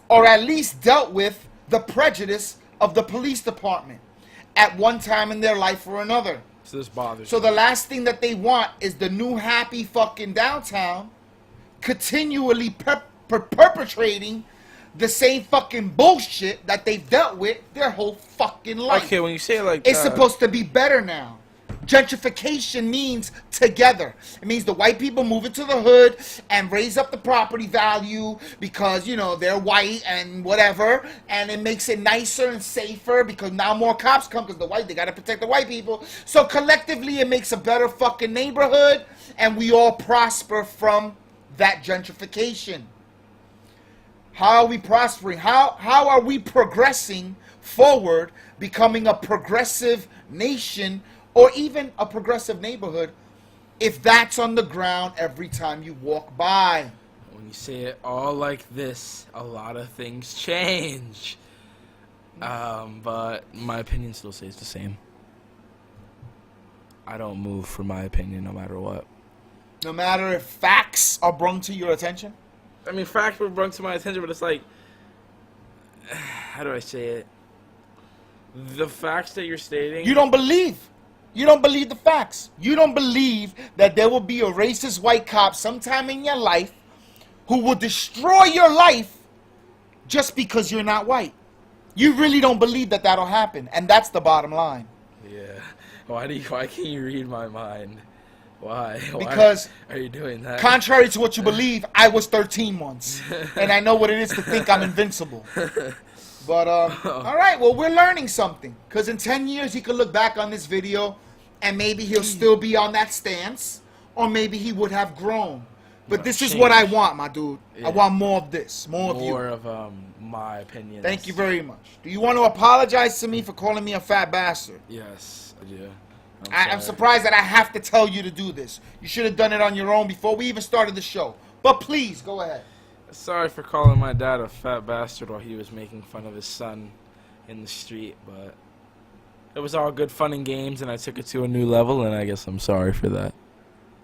Or at least dealt with the prejudice of the police department at one time in their life or another. So this bothers So me. the last thing that they want is the new happy fucking downtown continually perpetrating the same fucking bullshit that they've dealt with their whole fucking life. Okay, when you say it like It's that... supposed to be better now. Gentrification means together. It means the white people move into the hood and raise up the property value because, you know, they're white and whatever. And it makes it nicer and safer because now more cops come because they got to protect the white people. So collectively it makes a better fucking neighborhood and we all prosper from that gentrification. How are we prospering? How are we progressing forward, becoming a progressive nation or even a progressive neighborhood if that's on the ground every time you walk by? When you say it all like this, a lot of things change. But my opinion still stays the same. I don't move for my opinion no matter what. No matter if facts are brought to your attention? I mean, facts were brought to my attention, but it's like, how do I say it? The facts that you're stating... You don't believe. You don't believe the facts. You don't believe that there will be a racist white cop sometime in your life who will destroy your life just because you're not white. You really don't believe that that'll happen, and that's the bottom line. Yeah. Why can't you read my mind? Why? Because are you doing that? Contrary to what you believe, I was 13 once, and I know what it is to think I'm invincible. But all right, well, we're learning something. Because in 10 years, he could look back on this video, and maybe he'll still be on that stance, or maybe he would have grown. But this is what I want, my dude. Yeah. I want more of this, more of you. More of my opinions. Thank you very much. Do you want to apologize to me for calling me a fat bastard? Yes, I do. I'm surprised that I have to tell you to do this. You should have done it on your own before we even started the show. But please, go ahead. Sorry for calling my dad a fat bastard while he was making fun of his son in the street, but it was all good fun and games, and I took it to a new level, and I guess I'm sorry for that.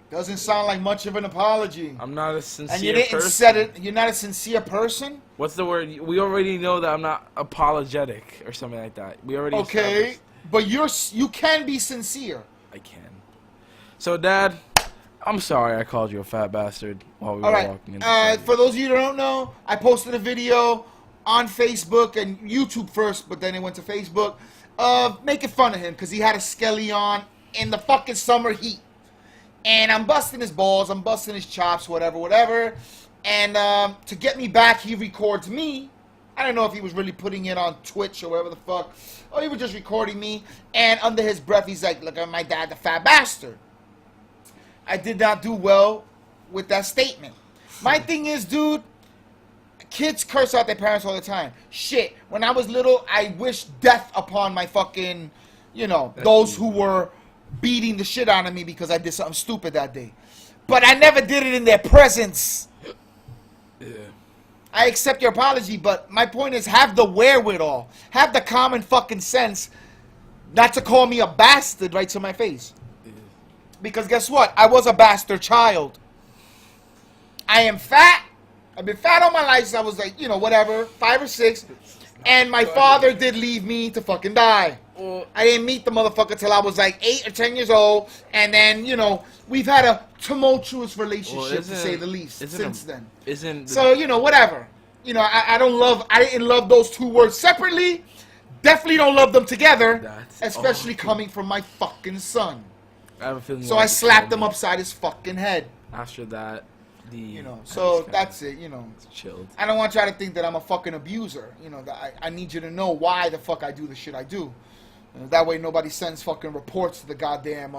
Doesn't sound like much of an apology. I'm not a sincere and you didn't person. Said it. You're not a sincere person? What's the word? We already know that I'm not apologetic or something like that. We already Okay, but you can be sincere. I can. So, Dad, I'm sorry I called you a fat bastard while we were walking in. For those of you who don't know, I posted a video on Facebook and YouTube first, but then it went to Facebook, making fun of him because he had a skelly on in the fucking summer heat. And I'm busting his balls, I'm busting his chops, whatever. And to get me back, he records me. I don't know if he was really putting it on Twitch or whatever the fuck. Or he was just recording me. And under his breath, he's like, look at my dad, the fat bastard. I did not do well with that statement. My thing is, dude, kids curse out their parents all the time. Shit, when I was little, I wished death upon my fucking, those who were beating the shit out of me because I did something stupid that day. But I never did it in their presence. Yeah. I accept your apology, but my point is have the wherewithal, have the common fucking sense not to call me a bastard right to my face. Yeah. Because guess what? I was a bastard child. I am fat. I've been fat all my life since I was like, 5 or 6. And my father did leave me to fucking die. I didn't meet the motherfucker till I was like 8 or 10 years old. And then, we've had a tumultuous relationship, to say the least, since then. Whatever. I didn't love those two words separately. Definitely don't love them together. Especially coming from my fucking son. I have a feeling so I slapped him upside his fucking head. After that, so that's it, chilled. I don't want y'all to think that I'm a fucking abuser. I need you to know why the fuck I do the shit I do. That way nobody sends fucking reports to the goddamn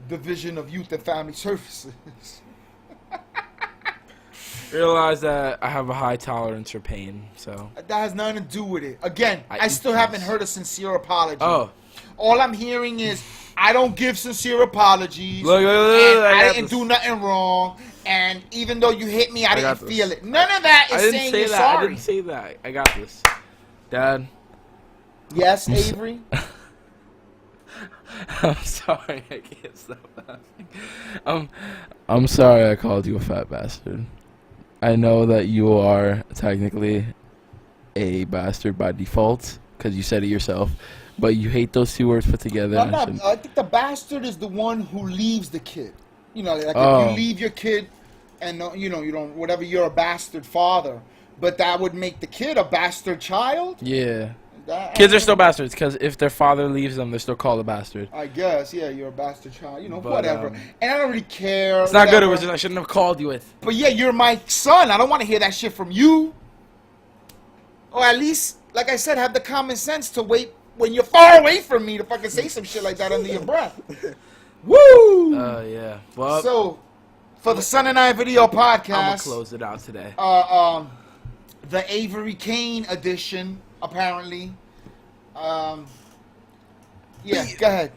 Division of Youth and Family Services. Realize that I have a high tolerance for pain, so. That has nothing to do with it. Again, I still haven't heard a sincere apology. Oh. All I'm hearing is, I don't give sincere apologies. Look, I didn't do nothing wrong. And even though you hit me, I didn't feel it. None of that is saying you're sorry. I didn't say that. I got this. Dad. Yes, Avery? I'm sorry. I can't stop laughing. I'm sorry I called you a fat bastard. I know that you are technically a bastard by default because you said it yourself. But you hate those two words put together. I think the bastard is the one who leaves the kid. If you leave your kid and, you don't, whatever, you're a bastard father. But that would make the kid a bastard child? Yeah. Kids are still bastards because if their father leaves them, they're still called a bastard. I guess, yeah, you're a bastard child. Whatever. And I don't really care. It's not good. It was just, I shouldn't have called you with. But yeah, you're my son. I don't want to hear that shit from you. Or at least, like I said, have the common sense to wait when you're far away from me to fucking say some shit like that under your breath. Woo! Yeah. Well, so, for the Son and I video podcast, I'm gonna close it out today. The Avery Cain edition, apparently. Yeah, go ahead.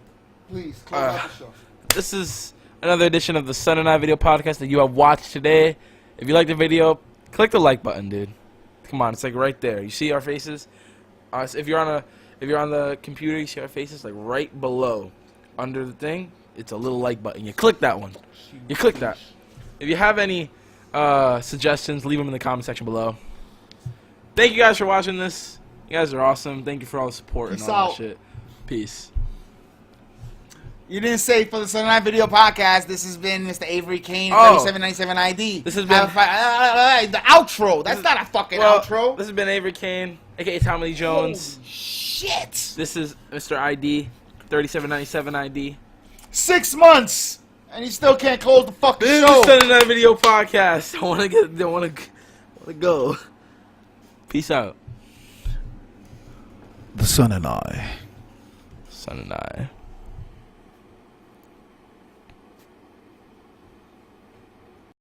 Please, close out the show. This is another edition of the Son and I video podcast that you have watched today. If you like the video, click the like button, dude. Come on, it's like right there. You see our faces? If you're on the computer, you see our faces like right below, under the thing. It's a little like button. You click that one. You click that. If you have any suggestions, leave them in the comment section below. Thank you guys for watching this. You guys are awesome. Thank you for all the support and all that shit. Peace. You didn't say for the Son and I video podcast. This has been Mr. Avery Cain, 3797 EYE-DEE. This has been the outro. That's not a fucking outro. This has been Avery Cain, aka Tommy Lee Jones. Holy shit. This is Mr. EYE-DEE, 3797 EYE-DEE. 6 months, and he still can't close the fucking show. This is the Son and I video podcast. I want to go. Peace out. The Son and I. Son and I.